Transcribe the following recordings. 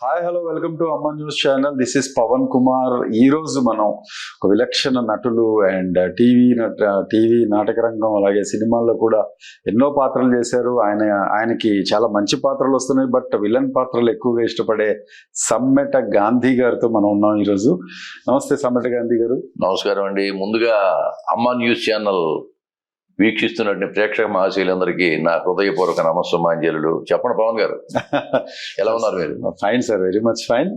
Hi hello welcome to Amma news channel. This is Pavan Kumar. ఈ రోజు మనం ఒక విలక్షణ నటులు అండ్ టీవీ నాటక రంగం అలాగే సినిమాల్లో కూడా ఎన్నో పాత్రలు చేశారు. ఆయనకి చాలా మంచి పాత్రలు వస్తున్నాయి, బట్ విలన్ పాత్రలు ఎక్కువగా ఇష్టపడే సమ్మెట గాంధీ గారితో మనం ఉన్నాం ఈరోజు. నమస్తే సమ్మెట గాంధీ గారు. నమస్కారం అండి. ముందుగా అమ్మ న్యూస్ ఛానల్ వీక్షిస్తున్నటువంటి ప్రేక్షక మహాశీలందరికీ నా హృదయపూర్వక నమస్సుమాంజలు. చెప్పండి పవన్ గారు, ఎలా ఉన్నారు మీరు? Fine sir, very much fine.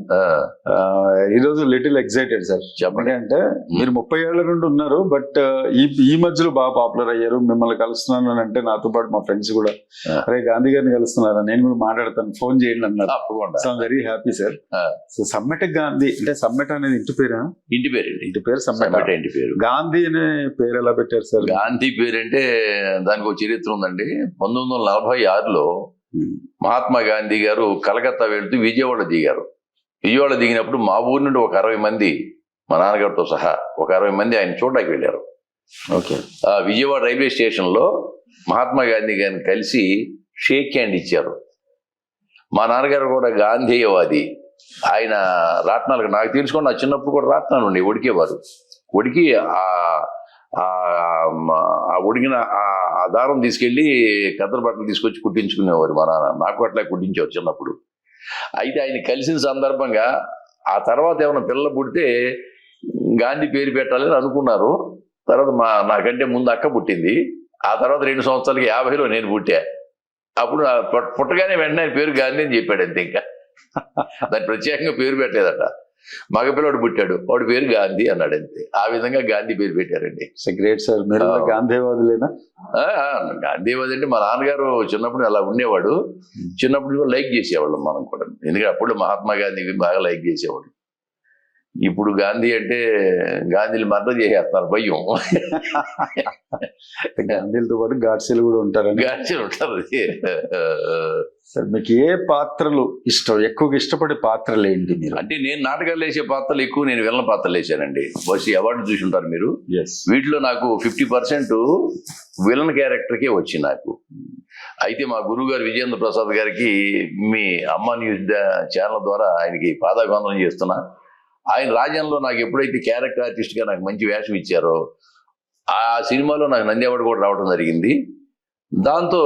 ఈరోజు లిటిల్ ఎక్సైటెడ్ సార్. చెప్పండి. అంటే మీరు 30 ఏళ్ల నుండి ఉన్నారు, బట్ ఈ మధ్యలో బాగా పాపులర్ అయ్యారు. మిమ్మల్ని కలుస్తున్నాను అని అంటే నాతో పాటు మా ఫ్రెండ్స్ కూడా అరే గాంధీ గారిని కలుస్తున్నారా, నేను కూడా మాట్లాడతాను, ఫోన్ చేయండి అన్నారు. So I'm very happy sir. So Sammeta Gandhi అంటే సమ్మెట అనేది ఇంటి పేరా? ఇంటి పేరు. ఇంటి పేరు సమ్మెట. ఇంటి పేరు. గాంధీ అనే పేరు ఎలా పెట్టారు సార్? గాంధీ పేరు అంటే దానికి ఒక చరిత్ర ఉందండి. 1946లో మహాత్మా గాంధీ గారు కలకత్తా వెళ్తూ విజయవాడ దిగారు. విజయవాడ దిగినప్పుడు మా ఊరి నుండి ఒక 60 మంది, మా నాన్నగారితో సహా ఒక 60 మంది ఆయన చూడడానికి వెళ్ళారు. ఓకే. విజయవాడ రైల్వే స్టేషన్ లో మహాత్మా గాంధీ గారిని కలిసి షేక్ హ్యాండ్ ఇచ్చారు. మా నాన్నగారు కూడా గాంధేయవాది. ఆయన రాట్నాలకు నాకు తెలుసుకోండి, నా చిన్నప్పుడు కూడా రాట్నాలు ఉండే ఉడికేవారు. ఉడికి ఆ ఉడికిన ఆ దారం తీసుకెళ్లి కద్దరు బట్టలు తీసుకొచ్చి కుట్టించుకునేవారు మా నాన్న. నాకు అట్లా కుట్టించేవారు చిన్నప్పుడు. అయితే ఆయన కలిసిన సందర్భంగా ఆ తర్వాత ఏమైనా పిల్లలు పుడితే గాంధీ పేరు పెట్టాలని అనుకున్నారు. తర్వాత నాకంటే ముందు అక్క పుట్టింది. ఆ తర్వాత 2 సంవత్సరాలకి 50లో నేను పుట్టా. అప్పుడు పుట్టగానే వెంటనే పేరు గాంధీ అని చెప్పాడు అంతే. ఇంకా దాన్ని ప్రత్యేకంగా పేరు పెట్టలేదట. మగపిల్లడు పుట్టాడు, వాడి పేరు గాంధీ అన్నాడు అంతే. ఆ విధంగా గాంధీ పేరు పెట్టారండి. Great sir. మీరు గాంధీవాదులేనా? గాంధీవాది అంటే మా నాన్నగారు చిన్నప్పుడు అలా ఉండేవాడు. చిన్నప్పుడు లైక్ చేసేవాళ్ళం మనం కూడా, ఎందుకంటే అప్పుడు మహాత్మా గాంధీ బాగా లైక్ చేసేవాడు. ఇప్పుడు గాంధీ అంటే గాంధీలు మద్దతు చేసేస్తారు, భయం. గాంధీలతో పాటు గాడ్సీలు కూడా ఉంటారు. గాడ్సీలు ఉంటారు. సార్ మీకు ఏ పాత్రలు ఇష్టం, ఎక్కువగా ఇష్టపడే పాత్రలు ఏంటి మీరు? అంటే నేను నాటకాలు వేసే పాత్రలు ఎక్కువ, నేను విలన్ పాత్రలు వేసానండి. బహుశా అవార్డు చూసి ఉంటారు మీరు. వీటిలో నాకు 50% విలన్ క్యారెక్టర్కే వచ్చింది నాకు. అయితే మా గురువు గారు విజయేంద్ర ప్రసాద్ గారికి మీ అమ్మ న్యూస్ ఛానల్ ద్వారా ఆయనకి పాదాభివందనం చేస్తున్నా. ఆయన రాజ్యంలో నాకు ఎప్పుడైతే క్యారెక్టర్ ఆర్టిస్ట్గా నాకు మంచి వేషం ఇచ్చారో ఆ సినిమాలో నాకు నంది అవార్డు కూడా రావడం జరిగింది. దాంతో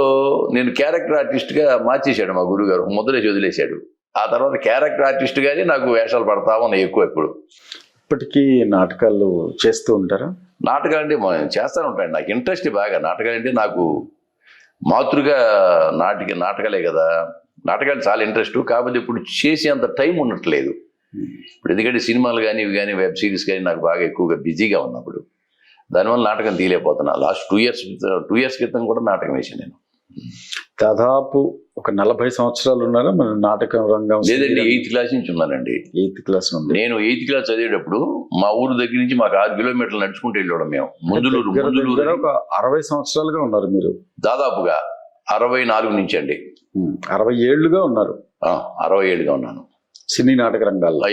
నేను క్యారెక్టర్ ఆర్టిస్ట్గా మార్చేశాడు మా గురువు గారు, ముద్రేసి వదిలేశాడు. ఆ తర్వాత క్యారెక్టర్ ఆర్టిస్ట్గానే నాకు వేషాలు పడతా ఉన్నాయి ఎక్కువ. ఇప్పటికీ నాటకాలు చేస్తూ ఉంటారా? నాటకాలు అంటే చేస్తూనే ఉంటాను. నాకు ఇంట్రెస్ట్ బాగా. నాటకాలు అంటే నాకు మాతృగా నాటకాలే కదా. నాటకాలు చాలా ఇంట్రెస్ట్. కాకపోతే ఇప్పుడు చేసేంత టైం ఉండట్లేదు. ఇప్పుడు ఎందుకంటే సినిమాలు కానీ ఇవి కానీ వెబ్ సిరీస్ కానీ నాకు బాగా ఎక్కువగా బిజీగా ఉన్నప్పుడు దానివల్ల నాటకం తీయలేకపోతున్నా. లాస్ట్ 2 years క్రితం కూడా నాటకం వేసాను నేను. దాదాపు ఒక 40 సంవత్సరాలు ఉన్నారా మన నాటక రంగం? లేదండి, 8th క్లాస్ నుంచి ఉన్నానండి. 8th క్లాస్ నుండి. నేను 8th క్లాస్ చదివేటప్పుడు మా ఊరు దగ్గర నుంచి మాకు 6 కిలోమీటర్లు నడుచుకుంటూ వెళ్ళడం. మేము ముందులూరు ఒక 60 సంవత్సరాలుగా ఉన్నారు మీరు. దాదాపుగా 64 నుంచి అండి. 60 ఏళ్లుగా ఉన్నారు. 60 ఏళ్ళుగా ఉన్నాను సినీ నాటక రంగాల్లో.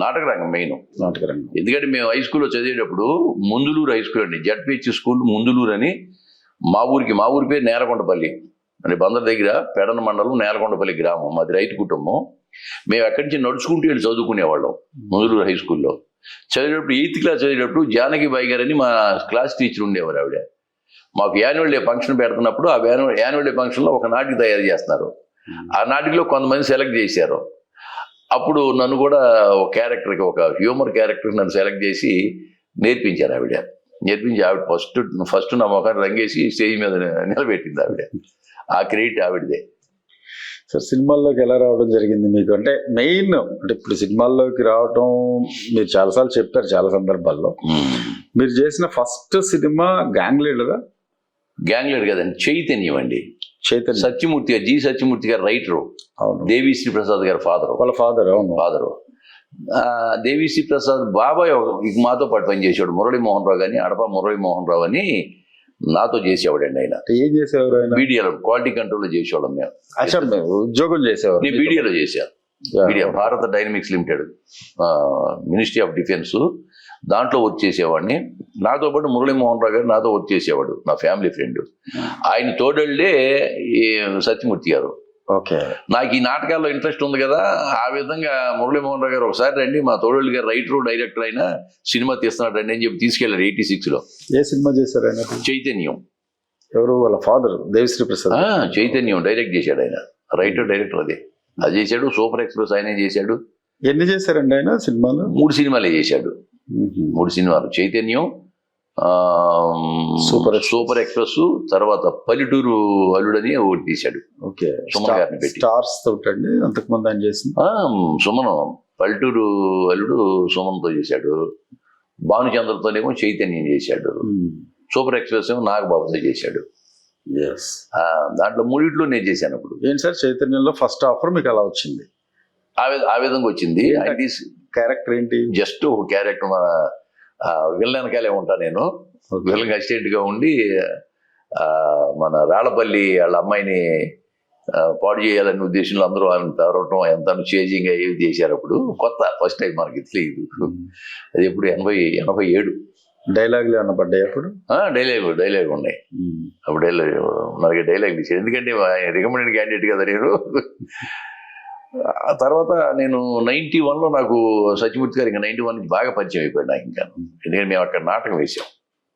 నాటక రంగం మెయిన్. నాటక రంగం. ఎందుకంటే మేము హై స్కూల్లో చదివేటప్పుడు ముందులూరు హై స్కూల్ అండి, జడ్పిహెచ్ స్కూల్ ముందులూరు అని. మా ఊరి పేరు నేలకొండపల్లి అంటే బందర్ దగ్గర పెడన మండలం నేలకొండపల్లి గ్రామం. మాది రైతు కుటుంబం. మేము అక్కడి నుంచి నడుచుకుంటూ వెళ్ళి చదువుకునేవాళ్ళం ముందులూరు హై స్కూల్లో. చదివేటప్పుడు 8th క్లాస్ చదివేటప్పుడు జానకిబాయి గారు అని మా క్లాస్ టీచర్ ఉండేవారు. ఆవిడ మాకు యాన్యువల్ డే ఫంక్షన్ పెడుతున్నప్పుడు ఆ యాన్యువల్ డే ఫంక్షన్లో ఒక నాటిక తయారు చేస్తున్నారు. ఆ నాటికలో కొంతమంది సెలెక్ట్ చేశారు. అప్పుడు నన్ను కూడా ఒక క్యారెక్టర్కి, ఒక హ్యూమర్ క్యారెక్టర్కి నన్ను సెలెక్ట్ చేసి నేర్పించారు. ఆవిడ ఫస్ట్ నా మొఖాన్ని రంగేసి స్టేజ్ మీద నిలబెట్టింది ఆవిడ. ఆ క్రెడిట్ ఆవిడదే. సార్ సినిమాల్లోకి ఎలా రావడం జరిగింది మీకు? అంటే మెయిన్ అంటే ఇప్పుడు సినిమాల్లోకి రావటం మీరు చాలాసార్లు చెప్పారు చాలా సందర్భాల్లో. మీరు చేసిన ఫస్ట్ సినిమా గ్యాంగ్ లీడరా? గ్యాంగ్ లీడర్ కదండి, చైతన్యం అండి. చైతన్య సత్యమూర్తి గారు, జి సత్యమూర్తి గారు రైటరు. దేవిశ్రీ ప్రసాద్ గారు ఫాదరు. వాళ్ళ ఫాదరు. దేవిశ్రీ ప్రసాద్ బాబాయ్ మాతో పాటు పనిచేసేవాడు. మురళీమోహన్ రావు కానీ అడప మురళీమోహన్ రావు అని నాతో చేసేవాడండి. ఆయన ఏం చేసేవారు? ఆయన బీడీఏలో క్వాలిటీ కంట్రోల్లో చేసేవాళ్ళం మేము. ఉద్యోగం చేసేవారు. నేను బీడీఏలో చేశాను. బీడీఏ భారత dynamics limited, ministry of defence, దాంట్లో వర్క్ చేసేవాడిని. నాతో పాటు మురళీమోహన్ రావు గారు నాతో వర్క్ చేసేవాడు, నా ఫ్యామిలీ ఫ్రెండ్. ఆయన తోడళ్ళే సత్యమూర్తి గారు. ఓకే. నాకు ఈ నాటకాల్లో ఇంట్రెస్ట్ ఉంది కదా, ఆ విధంగా మురళీమోహన్ రావు గారు ఒకసారి రండి, మా తోడోళ్ళు గారు రైటర్ డైరెక్టర్ అయినా సినిమా తీస్తున్నాడు రండి అని చెప్పి తీసుకెళ్లారు 86లో. ఏ సినిమా చేశారు ఆయన? చైతన్యం. ఎవరు వాళ్ళ ఫాదర్? దేవిశ్రీ ప్రసాద్. చైతన్యం డైరెక్ట్ చేశాడు ఆయన, రైటర్ డైరెక్టర్. అది చేశాడు. సూపర్ ఎక్స్ప్రెస్ ఆయన చేశాడు. ఎన్ని చేశారండి ఆయన సినిమాలు? 3 సినిమాలే చేశాడు. 3 సినిమాలు. చైతన్యం, సూపర్ ఎక్స్ప్రెస్, తర్వాత పల్లెటూరు అల్లుడని ఒకటి తీశాడు. ఓకే. సుమన్ గారిని పెట్టి. స్టార్స్ తోటండి అంతకుముందు ఆయన చేసింది. సుమన్, పల్లెటూరు అల్లుడు సుమన్తో చేశాడు. భానుచంద్రతోనేమో చైతన్యం చేశాడు. సూపర్ ఎక్స్ప్రెస్ ఏమో నాగబాబుతో చేశాడు. దాంట్లో 3 నేను చేశాను. అప్పుడు ఏంటి సార్ చైతన్యంలో ఫస్ట్ ఆఫర్ మీకు అలా వచ్చింది? ఆ విధంగా వచ్చింది. క్యారెక్టర్ ఏంటి? జస్ట్ ఒక క్యారెక్టర్, మన విలన్ వెనకాలే ఉంటా నేను. విలన్ అసిస్టెంట్ గా ఉండి మన రాళ్ళపల్లి వాళ్ళ అమ్మాయిని పాడు చేయాలనే ఉద్దేశంలో అందరూ తరవటం, ఎంత చేంజింగ్ అయ్యేవి చేశారు. అప్పుడు కొత్త, ఫస్ట్ టైం మనకి తెలియదు. అది ఎప్పుడు 87. డైలాగులు ఏమన్నా పడ్డాయి అప్పుడు? డైలాగ్ ఉన్నాయి అప్పుడు. మనకి డైలాగ్ ఇచ్చారు, ఎందుకంటే రికమెండెడ్ క్యాండిడేట్ కదా నేను. ఆ తర్వాత నేను 91లో నాకు సత్యమూర్తి గారు ఇంకా 91కి బాగా పరిచయం అయిపోయాడు నాకు. ఇంకా ఎందుకంటే మేము అక్కడ నాటకం వేసాం.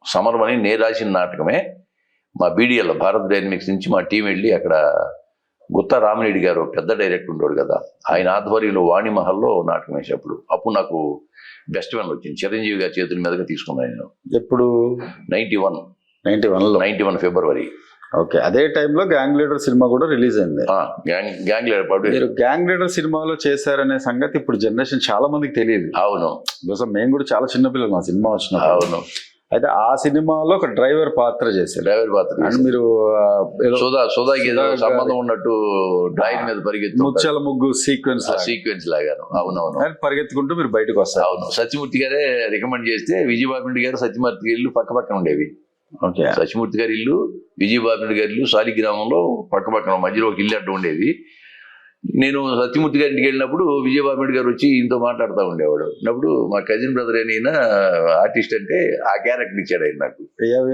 సమరం అని నేను రాసిన నాటకమే. మా బీడీఎల్ భారత్ డైనమిక్స్ నుంచి మా టీం వెళ్ళి అక్కడ గుత్తా రామిరెడ్డి గారు పెద్ద డైరెక్టర్ ఉండేవాడు కదా, ఆయన ఆధ్వర్యంలో వాణిమహల్లో నాటకం వేసేటప్పుడు అప్పుడు నాకు బెస్ట్ వన్ వచ్చింది. చిరంజీవి గారి చేతుల మీదుగా తీసుకున్నాను నేను. ఎప్పుడు? 91 ఫిబ్రవరి. ఓకే. అదే టైంలో గ్యాంగ్ లీడర్ సినిమా కూడా రిలీజ్ అయింది. Gang leader. మీరు గ్యాంగ్ లీడర్ సినిమాలో చేశారనే సంగతి ఇప్పుడు జనరేషన్ చాలా మందికి తెలియదు. అవును. బికాస్ మేము కూడా చాలా చిన్నపిల్లలు ఆ సినిమా వచ్చిన. అవును. అయితే ఆ సినిమాలో ఒక డ్రైవర్ పాత్ర చేశారు. అండ్ మీరు సుధాకి ఏదో సంబంధం ఉన్నట్టు డ్రైవర్ మీద పరిగెత్తు, ముత్యాల ముగ్గు సీక్వెన్స్ లాగాను. అవునవును. పరిగెత్తుకుంటూ మీరు బయటకు వస్తారు. అవును. సత్యమూర్తి గారే రికమెండ్ చేస్తే విజయబాబు గారు సత్యమూర్తి ఇల్లు పక్కన ఉండేవి. ఓకే. సత్యమూర్తి గారి ఇల్లు, విజయబాబు గారి ఇల్లు శాలిగ్రామంలో పక్కన మధ్యలో ఒక ఇల్లు అడ్డు ఉండేది. నేను సత్యమూర్తి గారి ఇంటికి వెళ్ళినప్పుడు విజయబాబు గారు వచ్చి ఈయనతో మాట్లాడుతూ ఉండేవాడు. అప్పుడు మా కజిన్ బ్రదర్ అయిన ఆర్టిస్ట్ అంటే ఆ క్యారెక్టర్ ఇచ్చాడు ఆయన నాకు.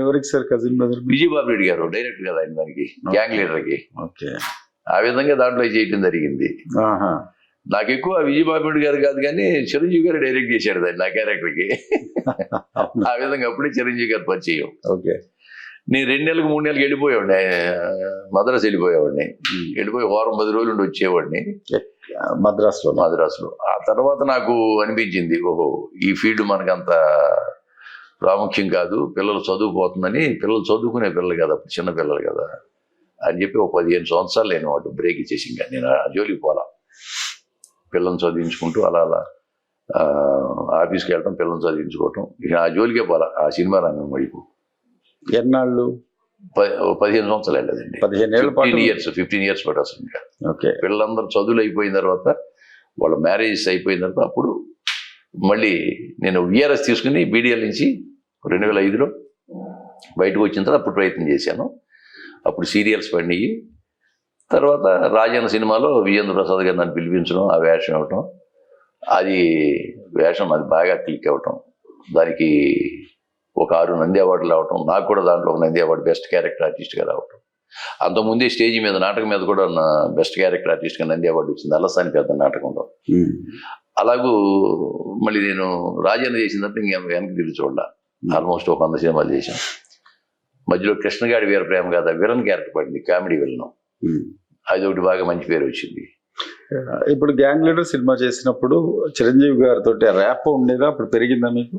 ఎవరికి సార్ కజిన్ బ్రదర్? విజయబాబు గారు డైరెక్టర్ కదా ఆయన దానికి, గ్యాంగ్ లీడర్కి. ఓకే. ఆ విధంగా దాంట్లో చేయటం జరిగింది. నాకు ఎక్కువ విజయబాబు గారు కాదు కానీ చిరంజీవి గారు డైరెక్ట్ చేశాడు దాన్ని నా క్యారెక్టర్కి. ఆ విధంగా అప్పుడే చిరంజీవి గారు పరిచయం. ఓకే. నేను 2 నెలలకు 3 నెలలకు వెళ్ళిపోయేవాడిని, మద్రాసు వెళ్ళిపోయేవాడిని. వెళ్ళిపోయి వారం 10 రోజులు ఉండి వచ్చేవాడిని మద్రాసులో. ఆ తర్వాత నాకు అనిపించింది, ఓహో ఈ ఫీల్డ్ మనకంత ప్రాముఖ్యం కాదు, పిల్లలు చదువుకుపోతుందని. పిల్లలు చదువుకునే పిల్లలు కదా, అప్పుడు చిన్న పిల్లలు కదా అని చెప్పి 15 సంవత్సరాలు నేను వాటి బ్రేక్ ఇచ్చేసి ఇంకా నేను ఆ జోలికి పోలా. పిల్లల్ని చదివించుకుంటూ అలా ఆఫీస్కి వెళ్ళటం, పిల్లల్ని చదివించుకోవటం, ఇక ఆ జోలికే పోలా. ఆ సినిమా రంగం వైపు ఎన్నాళ్ళు? 15 సంవత్సరాలు వెళ్ళదండి. 15 ఇయర్స్ పట్టు అసలు. ఇంకా ఓకే. పిల్లలందరూ చదువులు అయిపోయిన తర్వాత, వాళ్ళ మ్యారేజెస్ అయిపోయిన తర్వాత అప్పుడు మళ్ళీ నేను విఆర్ఎస్ తీసుకుని బీడీఎల్ నుంచి 2005లో బయటకు వచ్చిన తర్వాత అప్పుడు ప్రయత్నం చేశాను. అప్పుడు సీరియల్స్ పడినాయి. తర్వాత రాజన్న సినిమాలో విజేంద్ర ప్రసాద్ గారు నన్ను పిలిపించడం, ఆ వేషం ఇవ్వటం, అది బాగా క్లిక్ అవ్వటం, దానికి ఒక 6 నంది అవార్డులు రావటం, నాకు కూడా దాంట్లో ఒక నంది అవార్డు బెస్ట్ క్యారెక్టర్ ఆర్టిస్ట్గా రావటం. అంతకుముందే స్టేజ్ మీద నాటకం మీద కూడా నా బెస్ట్ క్యారెక్టర్ ఆర్టిస్ట్గా నంది అవార్డు వచ్చింది అల్లసాని పెద్ద నాటకంలో. అలాగూ మళ్ళీ నేను రాజన్న చేసిన తర్వాత ఇంక వెనక్కి తిరిగి చూడాల. ఆల్మోస్ట్ ఒక 100 సినిమాలు చేశాను. మధ్యలో కృష్ణగాడి వీర ప్రేమ కదా విలన్ క్యారెక్టర్ పడింది, కామెడీ విలను. అది ఒకటి బాగా మంచి పేరు వచ్చింది. ఇప్పుడు గ్యాంగ్ లీడర్ సినిమా చేసినప్పుడు చిరంజీవి గారితో ర్యాప్ ఉండేదా? అప్పుడు పెరిగిందా మీకు?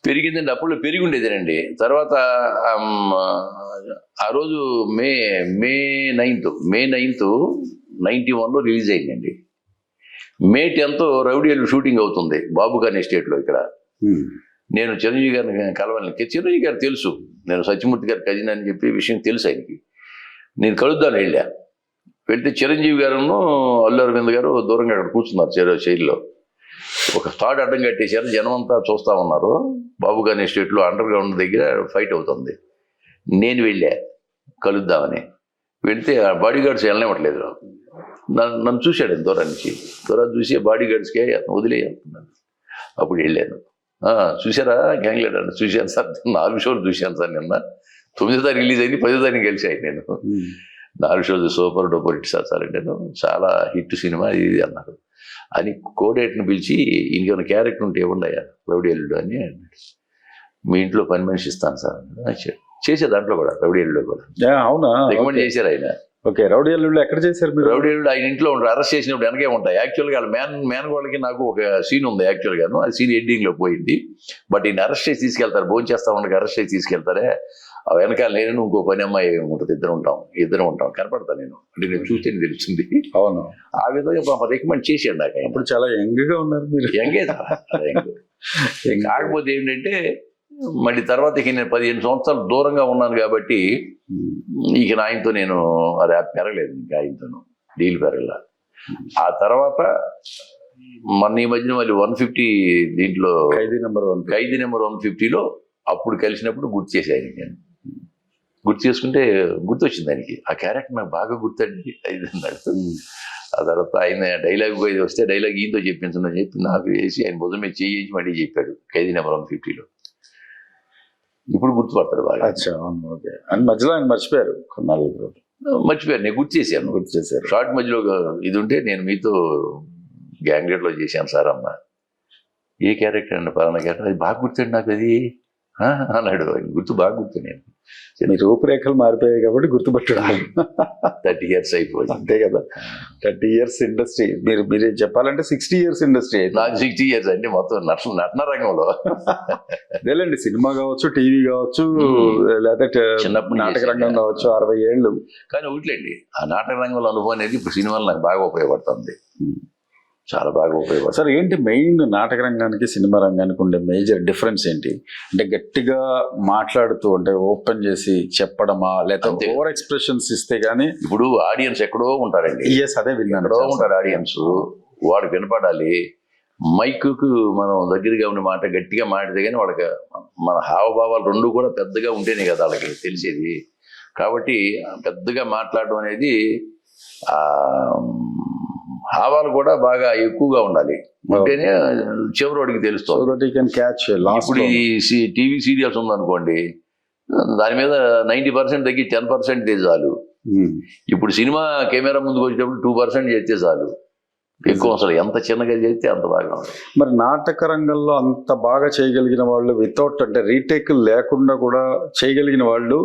పెరిగిందండి. అప్పుడు పెరిగి ఉండేదేనండి. తర్వాత ఆ రోజు మే 9th 91లో రిలీజ్ అయిందండి. మే 10th రౌడీలు షూటింగ్ అవుతుంది బాబుగాని ఎస్టేట్లో ఇక్కడ. నేను చిరంజీవి గారిని కలవాలని, చిరంజీవి గారు తెలుసు, నేను సత్యమూర్తి గారి కజిన్ అని చెప్పి విషయం తెలుసు ఆయనకి. నేను కలుద్దాను వెళ్తే చిరంజీవి గారును అల్లు అరవింద్ గారు దూరంగా అక్కడ కూర్చున్నారు చైర్లో. ఒక థాడ్ అడ్డం కట్టేశారు, జనం అంతా చూస్తా ఉన్నారు. బాబుగాని ఎస్టేట్లో అండర్ గ్రౌండ్ దగ్గర ఫైట్ అవుతుంది. నేను వెళ్ళా కలుద్దామని. వెళ్తే ఆ బాడీ గార్డ్స్ వెళ్ళనివ్వట్లేదు. నన్ను చూశాడు దూరం చూసి బాడీ గార్డ్స్కి వదిలేస్తున్నాను. అప్పుడు వెళ్ళాను. చూసారా గ్యాంగ్ లీడర్? చూశాను సార్, 4 షోలు చూశాను సార్. నిన్న 9వ తారీఖు రిలీజ్ అయింది, 10వ తారీఖు కలిసాయి నేను. 4 షోలు సూపర్ డూపర్ హిట్ సార్ అంటే చాలా హిట్ సినిమా ఇది అన్నారు. అని కోడేట్ని పిలిచి ఇంకేమైనా క్యారెక్టర్ ఉంటే ఇవ్వండియా రౌడీ ఎల్లుడు అని అన్నాడు. మీ ఇంట్లో పని మనిషి ఇస్తాను సార్ చేసే దాంట్లో కూడా రౌడీ ఎల్లుడు కూడా అవునా రికమెండ్ చేశారు ఆయన. ఓకే, రౌడీ ఎల్లుడు ఎక్కడ చేశారు మీరు? రౌడీ ఎల్లుడు ఆయన ఇంట్లో ఉంటారు, అరెస్ట్ చేసినప్పుడు వెనకే ఉంటాయి. యాక్చువల్గా వాళ్ళ మేనగోళ్ళకి నాకు ఒక సీన్ ఉంది యాక్చువల్గాను, అది సీన్ ఎండింగ్లో పోయింది. బట్ ఈయన అరెస్ట్ చేసి తీసుకెళ్తారు, భోజనం చేస్తా ఉండగా అరెస్ట్ చేసి తీసుకెళ్తారే. ఆ వెనకాల నేను ఇంకో పని అమ్మాయి ఉంటుంది, ఇద్దరం ఉంటాం కనపడతాను నేను, అంటే నేను చూస్తే తెలుస్తుంది. అవును, ఆ విధంగా రికమెండ్ చేసాడు నాకు. అప్పుడు చాలా యంగ్ గా ఉన్నారు మీరు. యంగే కాకపోతే ఏంటంటే మళ్ళీ తర్వాత ఇక నేను 15 సంవత్సరాలు దూరంగా ఉన్నాను కాబట్టి ఇక ఆయనతో నేను అది పెరగలేదు, ఇంకా ఆయనతోను డీల్ పెరగల. ఆ తర్వాత మొన్న ఈ మధ్యన మళ్ళీ 150 దీంట్లో ఖైదీ నెంబర్ 150లో అప్పుడు కలిసినప్పుడు గుర్తు చేశాను. నేను గుర్తు చేసుకుంటే గుర్తొచ్చింది ఆయనకి, ఆ క్యారెక్టర్ నాకు బాగా గుర్తండి అది అన్నాడు. ఆ తర్వాత ఆయన డైలాగ్ పోయి వస్తే డైలాగ్ ఈయనతో చెప్పించండి అని చెప్పి నాకు వేసి ఆయన భుజం మీద చేయించి మళ్ళీ చెప్పాడు ఖైదీ నెంబర్ 150లో. ఇప్పుడు గుర్తుపడతాడు బాగా. ఓకే, అని మధ్యలో ఆయన మర్చిపోయారు కొన్నాళ్ళు. మర్చిపోయారు, నేను గుర్తు చేశాను. షార్ట్ మధ్యలో ఇది ఉంటే నేను మీతో గ్యాంగ్ రేట్లో చేశాను సార్ అన్న. ఏ క్యారెక్టర్ అండి పలానా క్యారెక్టర్, అది బాగా గుర్తండి నాకు అది అన్నాడు. గుర్తు బాగా గుర్తు. నేను మీ రూపురేఖలు మారిపోయాయి కాబట్టి గుర్తుపట్టాడు. 30 years అయిపోయింది అంతే కదా, 30 years ఇండస్ట్రీ. మీరు చెప్పాలంటే 60 years ఇండస్ట్రీ. నాకు 60 years అండి మొత్తం నటన రంగంలో. అదేలేండి, సినిమా కావచ్చు, టీవీ కావచ్చు, లేకపోతే చిన్నప్పుడు నాటక రంగం కావచ్చు, 60 ఏళ్ళు. కానీ ఒకట్లేండి, ఆ నాటక రంగంలో అనుభవం అనేది ఇప్పుడు సినిమాలు నాకు బాగా ఉపయోగపడుతుంది, చాలా బాగా ఉపయోగపడుతుంది. సార్ ఏంటి మెయిన్ నాటక రంగానికి సినిమా రంగానికి ఉండే మేజర్ డిఫరెన్స్ ఏంటి? అంటే గట్టిగా మాట్లాడుతూ అంటే ఓపెన్ చేసి చెప్పడమా, లేకపోతే ఓవర్ ఎక్స్ప్రెషన్స్ ఇస్తే గానీ? ఇప్పుడు ఆడియన్స్ ఎక్కడో ఉంటారండి. అదే విన్నాను, ఎక్కడో ఉంటారు ఆడియన్స్, వాడు వినపడాలి. మైక్కు మనం దగ్గరగా ఉన్న మాట గట్టిగా మాట్లాడితే కానీ వాళ్ళకి మన హావభావాలు రెండు కూడా పెద్దగా ఉంటేనే కదా వాళ్ళకి తెలిసేది. కాబట్టి పెద్దగా మాట్లాడడం అనేది హావాలు కూడా బాగా ఎక్కువగా ఉండాలి, ఉంటేనే చివరికి తెలుస్తుంది. ఇప్పుడు ఈ టీవీ సీరియల్స్ ఉందనుకోండి, దాని మీద 90% తగ్గి 10% చాలు. ఇప్పుడు సినిమా కెమెరా ముందుకు వచ్చేటప్పుడు 2% చేస్తే చాలు. ఎక్కువ అసలు ఎంత చిన్నగా చేస్తే అంత బాగా ఉంటుంది. మరి నాటక రంగంలో అంత బాగా చేయగలిగిన వాళ్ళు వితౌట్ అంటే రీటేక్ లేకుండా కూడా చేయగలిగిన వాళ్ళు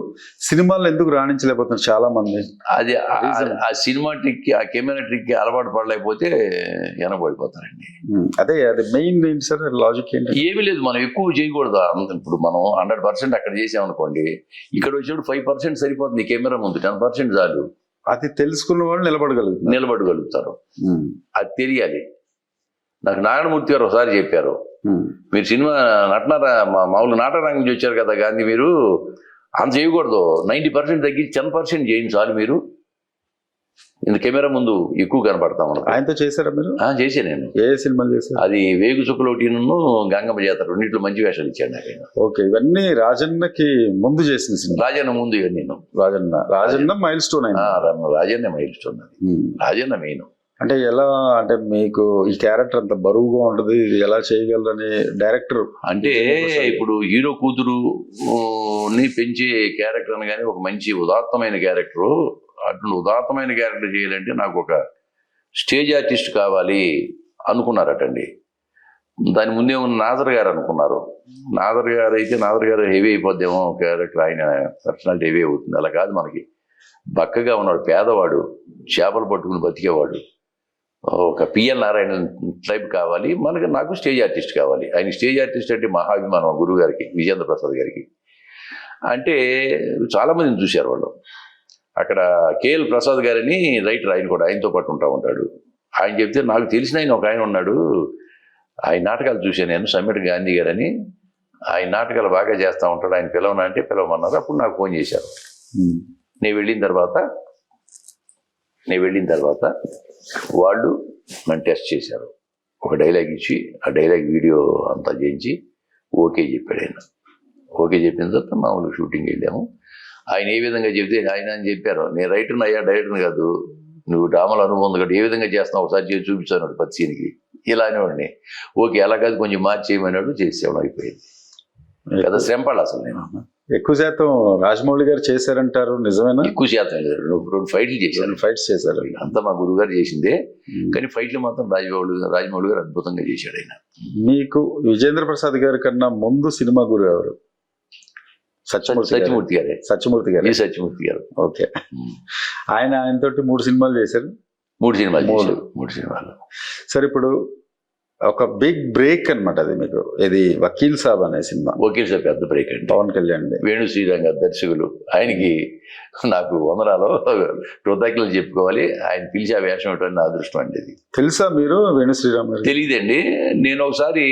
సినిమాలు ఎందుకు రాణించలేకపోతున్నారు చాలా మంది? అది ఆ సినిమా ట్రిక్, ఆ కెమెరా ట్రిక్ అలవాటు పడలేకపోతే వెనబడిపోతారండి. అదే మెయిన్ ఏంటి సార్ లాజిక్ ఏంటి? ఏమీ లేదు, మనం ఎక్కువ చేయకూడదు. ఇప్పుడు మనం 100% అక్కడ చేసామనుకోండి, ఇక్కడ వచ్చినప్పుడు 5% సరిపోతుంది. కెమెరా ముందు 10% చాలు. అది తెలుసుకున్న వాళ్ళు నిలబడగలుగుతారు. అది తెలియాలి. నాకు నారాయణమూర్తి గారు ఒకసారి చెప్పారు, మీరు సినిమా మామూలు నాటక రంగం నుంచి వచ్చారు కదా గాంధీ, మీరు అంత చేయకూడదు, 90% తగ్గి 10% చేయండి చాలు. మీరు ఇంత కెమెరా ముందు ఎక్కువ కనపడతాం. ఆయనతో చేశారా మీరు? చేశాను నేను. ఏ సినిమాలు చేశారు? అది వేగు చుక్కలోటిను గంగమ్మ జాతర రెండింటిలో మంచి వేషాలు ఇచ్చాడు నాకు. ఓకే, ఇవన్నీ రాజన్నకి ముందు చేసిన సినిమా. రాజన్న ముందు ఇవన్నీ నేను. రాజన్న మైల్ స్టోన్ అయినా. Rajanna mile stone, Rajanna main. అంటే ఎలా, అంటే మీకు ఈ క్యారెక్టర్ అంత బరువుగా ఉంటుంది, ఇది ఎలా చేయగలరని డైరెక్టర్ అంటే ఇప్పుడు హీరో కూతురు ని పెంచే క్యారెక్టర్ అని కానీ ఒక మంచి ఉదాత్తమైన క్యారెక్టరు, అటువంటి ఉదాత్తమైన క్యారెక్టర్ చేయాలంటే నాకు ఒక స్టేజ్ ఆర్టిస్ట్ కావాలి అనుకున్నారటండి. దాని ముందే ఉన్న నాజర్ గారు అనుకున్నారు. నాజర్ గారు హెవీ అయిపోద్దేమో క్యారెక్టర్, ఆయన పర్సనాలిటీ హెవీ అవుతుంది. అలా కాదు, మనకి బక్కగా ఉన్నాడు, పేదవాడు, చేపలు పట్టుకుని బతికేవాడు, ఒక పిఎల్ నారాయణ టైప్ కావాలి మనకి. నాకు స్టేజ్ ఆర్టిస్ట్ కావాలి. ఆయన స్టేజ్ ఆర్టిస్ట్ అంటే మహాభిమానం గురువు గారికి, విజేంద్ర ప్రసాద్ గారికి. అంటే చాలామందిని చూశారు వాళ్ళు. అక్కడ కేఎల్ ప్రసాద్ గారిని రైటర్, ఆయన కూడా ఆయనతో పాటు ఉంటాడు. ఆయన చెప్తే నాకు తెలిసిన ఆయన ఒక ఆయన ఉన్నాడు, ఆయన నాటకాలు చూశాను నేను, సమ్మెట గాంధీ గారని. ఆయన నాటకాలు బాగా చేస్తూ ఉంటాడు, ఆయన పిలవనా అంటే పిలవమన్నారు. అప్పుడు నాకు ఫోన్ చేశారు. నేను వెళ్ళిన తర్వాత వాళ్ళు నన్ను టెస్ట్ చేశారు. ఒక డైలాగ్ ఇచ్చి ఆ డైలాగ్ వీడియో అంతా చేయించి ఓకే చెప్పాడు ఆయన. ఓకే చెప్పిన తర్వాత మామూలుగా షూటింగ్ వెళ్ళాము. ఆయన ఏ విధంగా చెప్తే ఆయన అని చెప్పారు, నేను రైటర్ని అయ్యా, డైరెక్టర్ని కాదు, నువ్వు డ్రామాలో అనుభవం ఉంది కాబట్టి ఏ విధంగా చేస్తున్నావు ఒకసారి చేసి చూపించాను ప్రతి సీన్కి. ఇలా అనేవాడిని. ఓకే అలా కాదు కొంచెం మార్చి చేయమన్నాడు, చేసేవాడు, అయిపోయింది కదా. శ్రమపడాలి అసలు నేను. ఎక్కువ శాతం రాజమౌళి గారు చేశారంటారు, నిజమేనా? ఎక్కువ శాతం లేదు. రెండు ఫైట్లు చేశారు. ఫైట్స్ చేశారు. అంతా మా గురువు గారు చేసిందే, కానీ ఫైట్లు మాత్రం రాజమౌళి గారు అద్భుతంగా చేశాడు ఆయన. మీకు విజేంద్ర ప్రసాద్ గారి కన్నా ముందు సినిమా గురు ఎవరు? సత్యమూర్తి గారే. సత్యమూర్తి గారు. ఈ సత్యమూర్తి గారు. ఓకే. ఆయనతోటి 3 సినిమాలు చేశారు. 3 సినిమాలు చేశారు. 3 సినిమాలు. సరే, ఇప్పుడు ఒక బిగ్ బ్రేక్ అన్నమాట అది మీకు. ఇది వకీల్ సాబ్ అనే సినిమా. వకీల్ సాబ్ పెద్ద బ్రేక్ అండి. పవన్ కళ్యాణ్ వేణు శ్రీరామ్ గారు దర్శకులు. ఆయనకి నాకు వందనాలు కృతజ్ఞతలు చెప్పుకోవాలి. ఆయన పిలిచి ఆ వేషం ఇవ్వడం నా అదృష్టం అండి. ఇది తెలుసా మీరు వేణు శ్రీరామ్ గారు? తెలియదండి. నేను ఒకసారి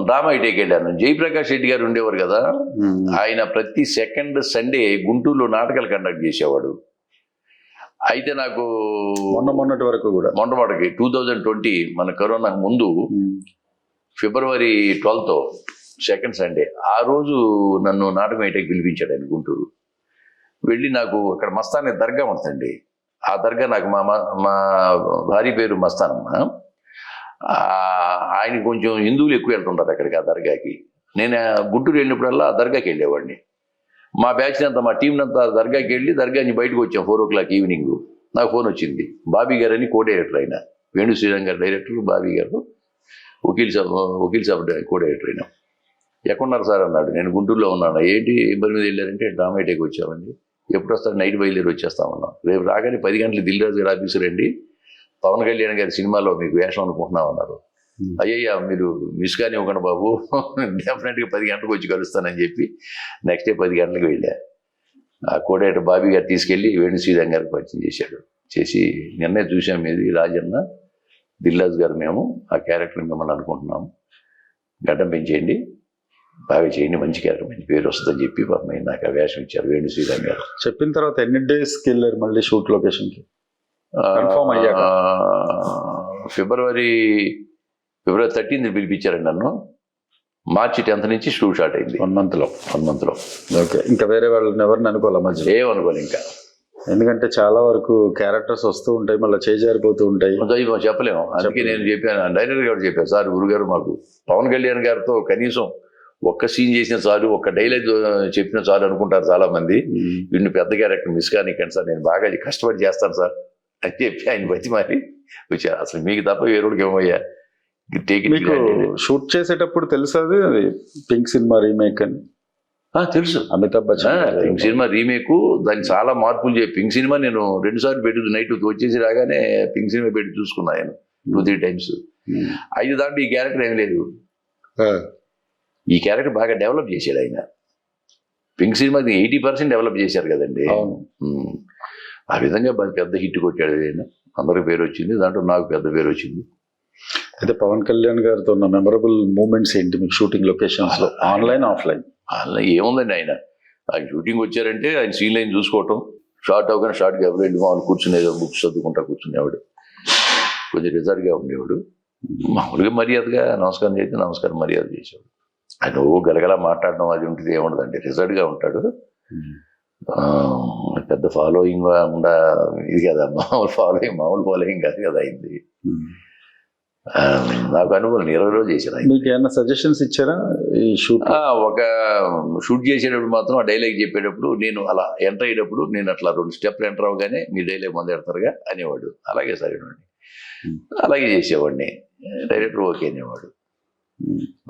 డ్రామాయిటేకి వెళ్ళాను. జయప్రకాష్ రెడ్డి గారు ఉండేవారు కదా, ఆయన ప్రతి సెకండ్ సండే గుంటూరులో నాటకాలు కండక్ట్ చేసేవాడు. అయితే నాకు మొన్నటి వరకు కూడా మొట్టమొదటికి 2020 మన కరోనాకు ముందు ఫిబ్రవరి 12th సెకండ్ సండే, ఆ రోజు నన్ను నాటకం వేయటానికి పిలిపించాడు ఆయన గుంటూరు. వెళ్ళి నాకు అక్కడ మస్తాన్ దర్గా ఉంటుందండి. ఆ దర్గా నాకు మా భార్య పేరు మస్తానమ్మ. ఆయన కొంచెం హిందువులు ఎక్కువ వెళ్తుంటారు అక్కడికి, ఆ దర్గాకి. నేను గుంటూరు వెళ్ళినప్పుడల్లా ఆ దర్గాకి వెళ్ళేవాడిని. మా బ్యాచ్ అంతా, మా టీం అంతా దర్గాకి వెళ్ళి దర్గా నుంచి బయటకు వచ్చాం 4 o'clock ఈవినింగ్. నాకు ఫోన్ వచ్చింది. బాబీ గారు అని కో డైరెక్టర్ అయినా, వేణు శ్రీరామ్ గారు డైరెక్టర్, బాబీ గారు వకీల్ సాబ్ కో డైరెక్టర్ అయినా. ఎక్కడున్నారు సార్ అన్నాడు. నేను గుంటూరులో ఉన్నాను. ఏంటి ఇబ్బంది మీద వెళ్ళారంటే డ్రామాటేకి వచ్చామండి. ఎప్పుడు వస్తారు? నైట్ బయలుదేరి వచ్చేస్తామన్నాం. రేపు రాగానే 10 గంటలకు దిల్రాజు గారు ఆఫీసు రండి, పవన్ కళ్యాణ్ గారి సినిమాలో మీకు వేషం అనుకుంటున్నామన్నారు. అయ్యయ్యా మీరు మిస్ కానీ ఇవ్వకండి బాబు, డెఫినెట్గా 10 గంటలకు వచ్చి కలుస్తానని చెప్పి నెక్స్ట్ డే 10 గంటలకు వెళ్ళా. ఆ కోడేట బాబీ గారు తీసుకెళ్ళి వేణు శ్రీరామ్ గారికి పరిచయం చేశాడు. చేసి నిన్నే చూసాం మీది రాజన్న, దిల్రాజు గారు మేము ఆ క్యారెక్టర్ మిమ్మల్ని అనుకుంటున్నాము, గడ్డం పెంచేయండి, బాగా చేయండి, మంచి క్యారెక్టర్, మంచి పేరు వస్తుందని చెప్పి పాపం నాకు ఆ వేషం ఇచ్చారు వేణు శ్రీరామ్ గారు. చెప్పిన తర్వాత ఎన్ని డేస్కి వెళ్ళారు మళ్ళీ షూట్ లొకేషన్కి? కన్ఫర్మ్ అయ్యాక ఫిబ్రవరి 13th పిలిపించారండి నన్ను. మార్చి 10th నుంచి షూట్ స్టార్ట్ అయింది. 1 month లో. ఓకే. ఇంకా వేరే వాళ్ళని ఎవరిని అనుకోవాలి మధ్య? ఏమనుకోవాలి ఇంకా, ఎందుకంటే చాలా వరకు క్యారెక్టర్స్ వస్తూ ఉంటాయి, మళ్ళీ చేజారిపోతూ ఉంటాయి, చెప్పలేము. అందుకే నేను చెప్పాను, డైరెక్టర్ గారు చెప్పాను, సార్ గురుగారు మాకు పవన్ కళ్యాణ్ గారితో కనీసం ఒక్క సీన్ చేసిన చాలు, ఒక్క డైలాగ్ చెప్పిన చాలు అనుకుంటారు చాలా మంది. వీడిని పెద్ద క్యారెక్టర్ మిస్ కానికండి సార్, నేను బాగా కష్టపడి చేస్తాను సార్ అని చెప్పి ఆయన బతి మరి వచ్చారు. అసలు మీకు తప్ప వేరేడికి ఏమయ్యా. మీకు షూట్ చేసేటప్పుడు తెలుసా అది పింక్ సినిమా రీమేక్ అని? తెలుసు. Amitabh Bachchan pink cinema remake, దాన్ని చాలా మార్పులు చేయ. పింక్ సినిమా నేను 2 సార్లు పెట్టి నైట్ వచ్చేసి రాగానే పింక్ సినిమా పెట్టి చూసుకున్నాను 2-3 times. అయితే దాంట్లో ఈ క్యారెక్టర్ ఏం లేదు. ఈ క్యారెక్టర్ బాగా డెవలప్ చేశాడు ఆయన. పింక్ సినిమా 80% డెవలప్ చేశారు కదండి. ఆ విధంగా పెద్ద హిట్ కొట్టాడు ఆయన. అందరికి పేరు వచ్చింది, దాంట్లో నాకు పెద్ద పేరు వచ్చింది. అయితే పవన్ కళ్యాణ్ గారితో ఉన్న మెమరబుల్ మూమెంట్స్ ఏంటి మీకు షూటింగ్ లొకేషన్స్ లో, ఆన్లైన్ ఆఫ్లైన్? ఏముందండి, ఆయన షూటింగ్ వచ్చారంటే ఆయన సీన్ లైన్ చూసుకోవటం, షార్ట్ అవగానే షార్ట్గా ఎవరు మామూలు కూర్చునేది, బుక్స్ చదువుకుంటా కూర్చునేవాడు, కొంచెం రిజర్వ్గా ఉండేవాడు. మామూలుగా మర్యాదగా నమస్కారం చేస్తే నమస్కారం మర్యాద చేసేవాడు. ఆయన గలగలా మాట్లాడడం అది ఉంటుంది ఏముండదండి, రిజర్వ్గా ఉంటాడు. పెద్ద ఫాలోయింగ్ ఇది కదా, మామూలు ఫాలోయింగ్ కాదు కదా అయింది. నాకు అనుభవం 20 రోజులు చేశాను. మీకు ఏమైనా సజెషన్స్ ఇచ్చారా ఈ షూట్? ఒక షూట్ చేసేటప్పుడు మాత్రం ఆ డైలాగ్ చెప్పేటప్పుడు నేను అలా ఎంటర్ అయ్యేటప్పుడు నేను అట్లా 2 స్టెప్లు ఎంటర్ అవగానే మీ డైలాగ్ మొదలెడతారుగా అనేవాడు. అలాగే సరేనండి, అలాగే చేసేవాడిని. డైరెక్టర్ ఓకే అనేవాడు.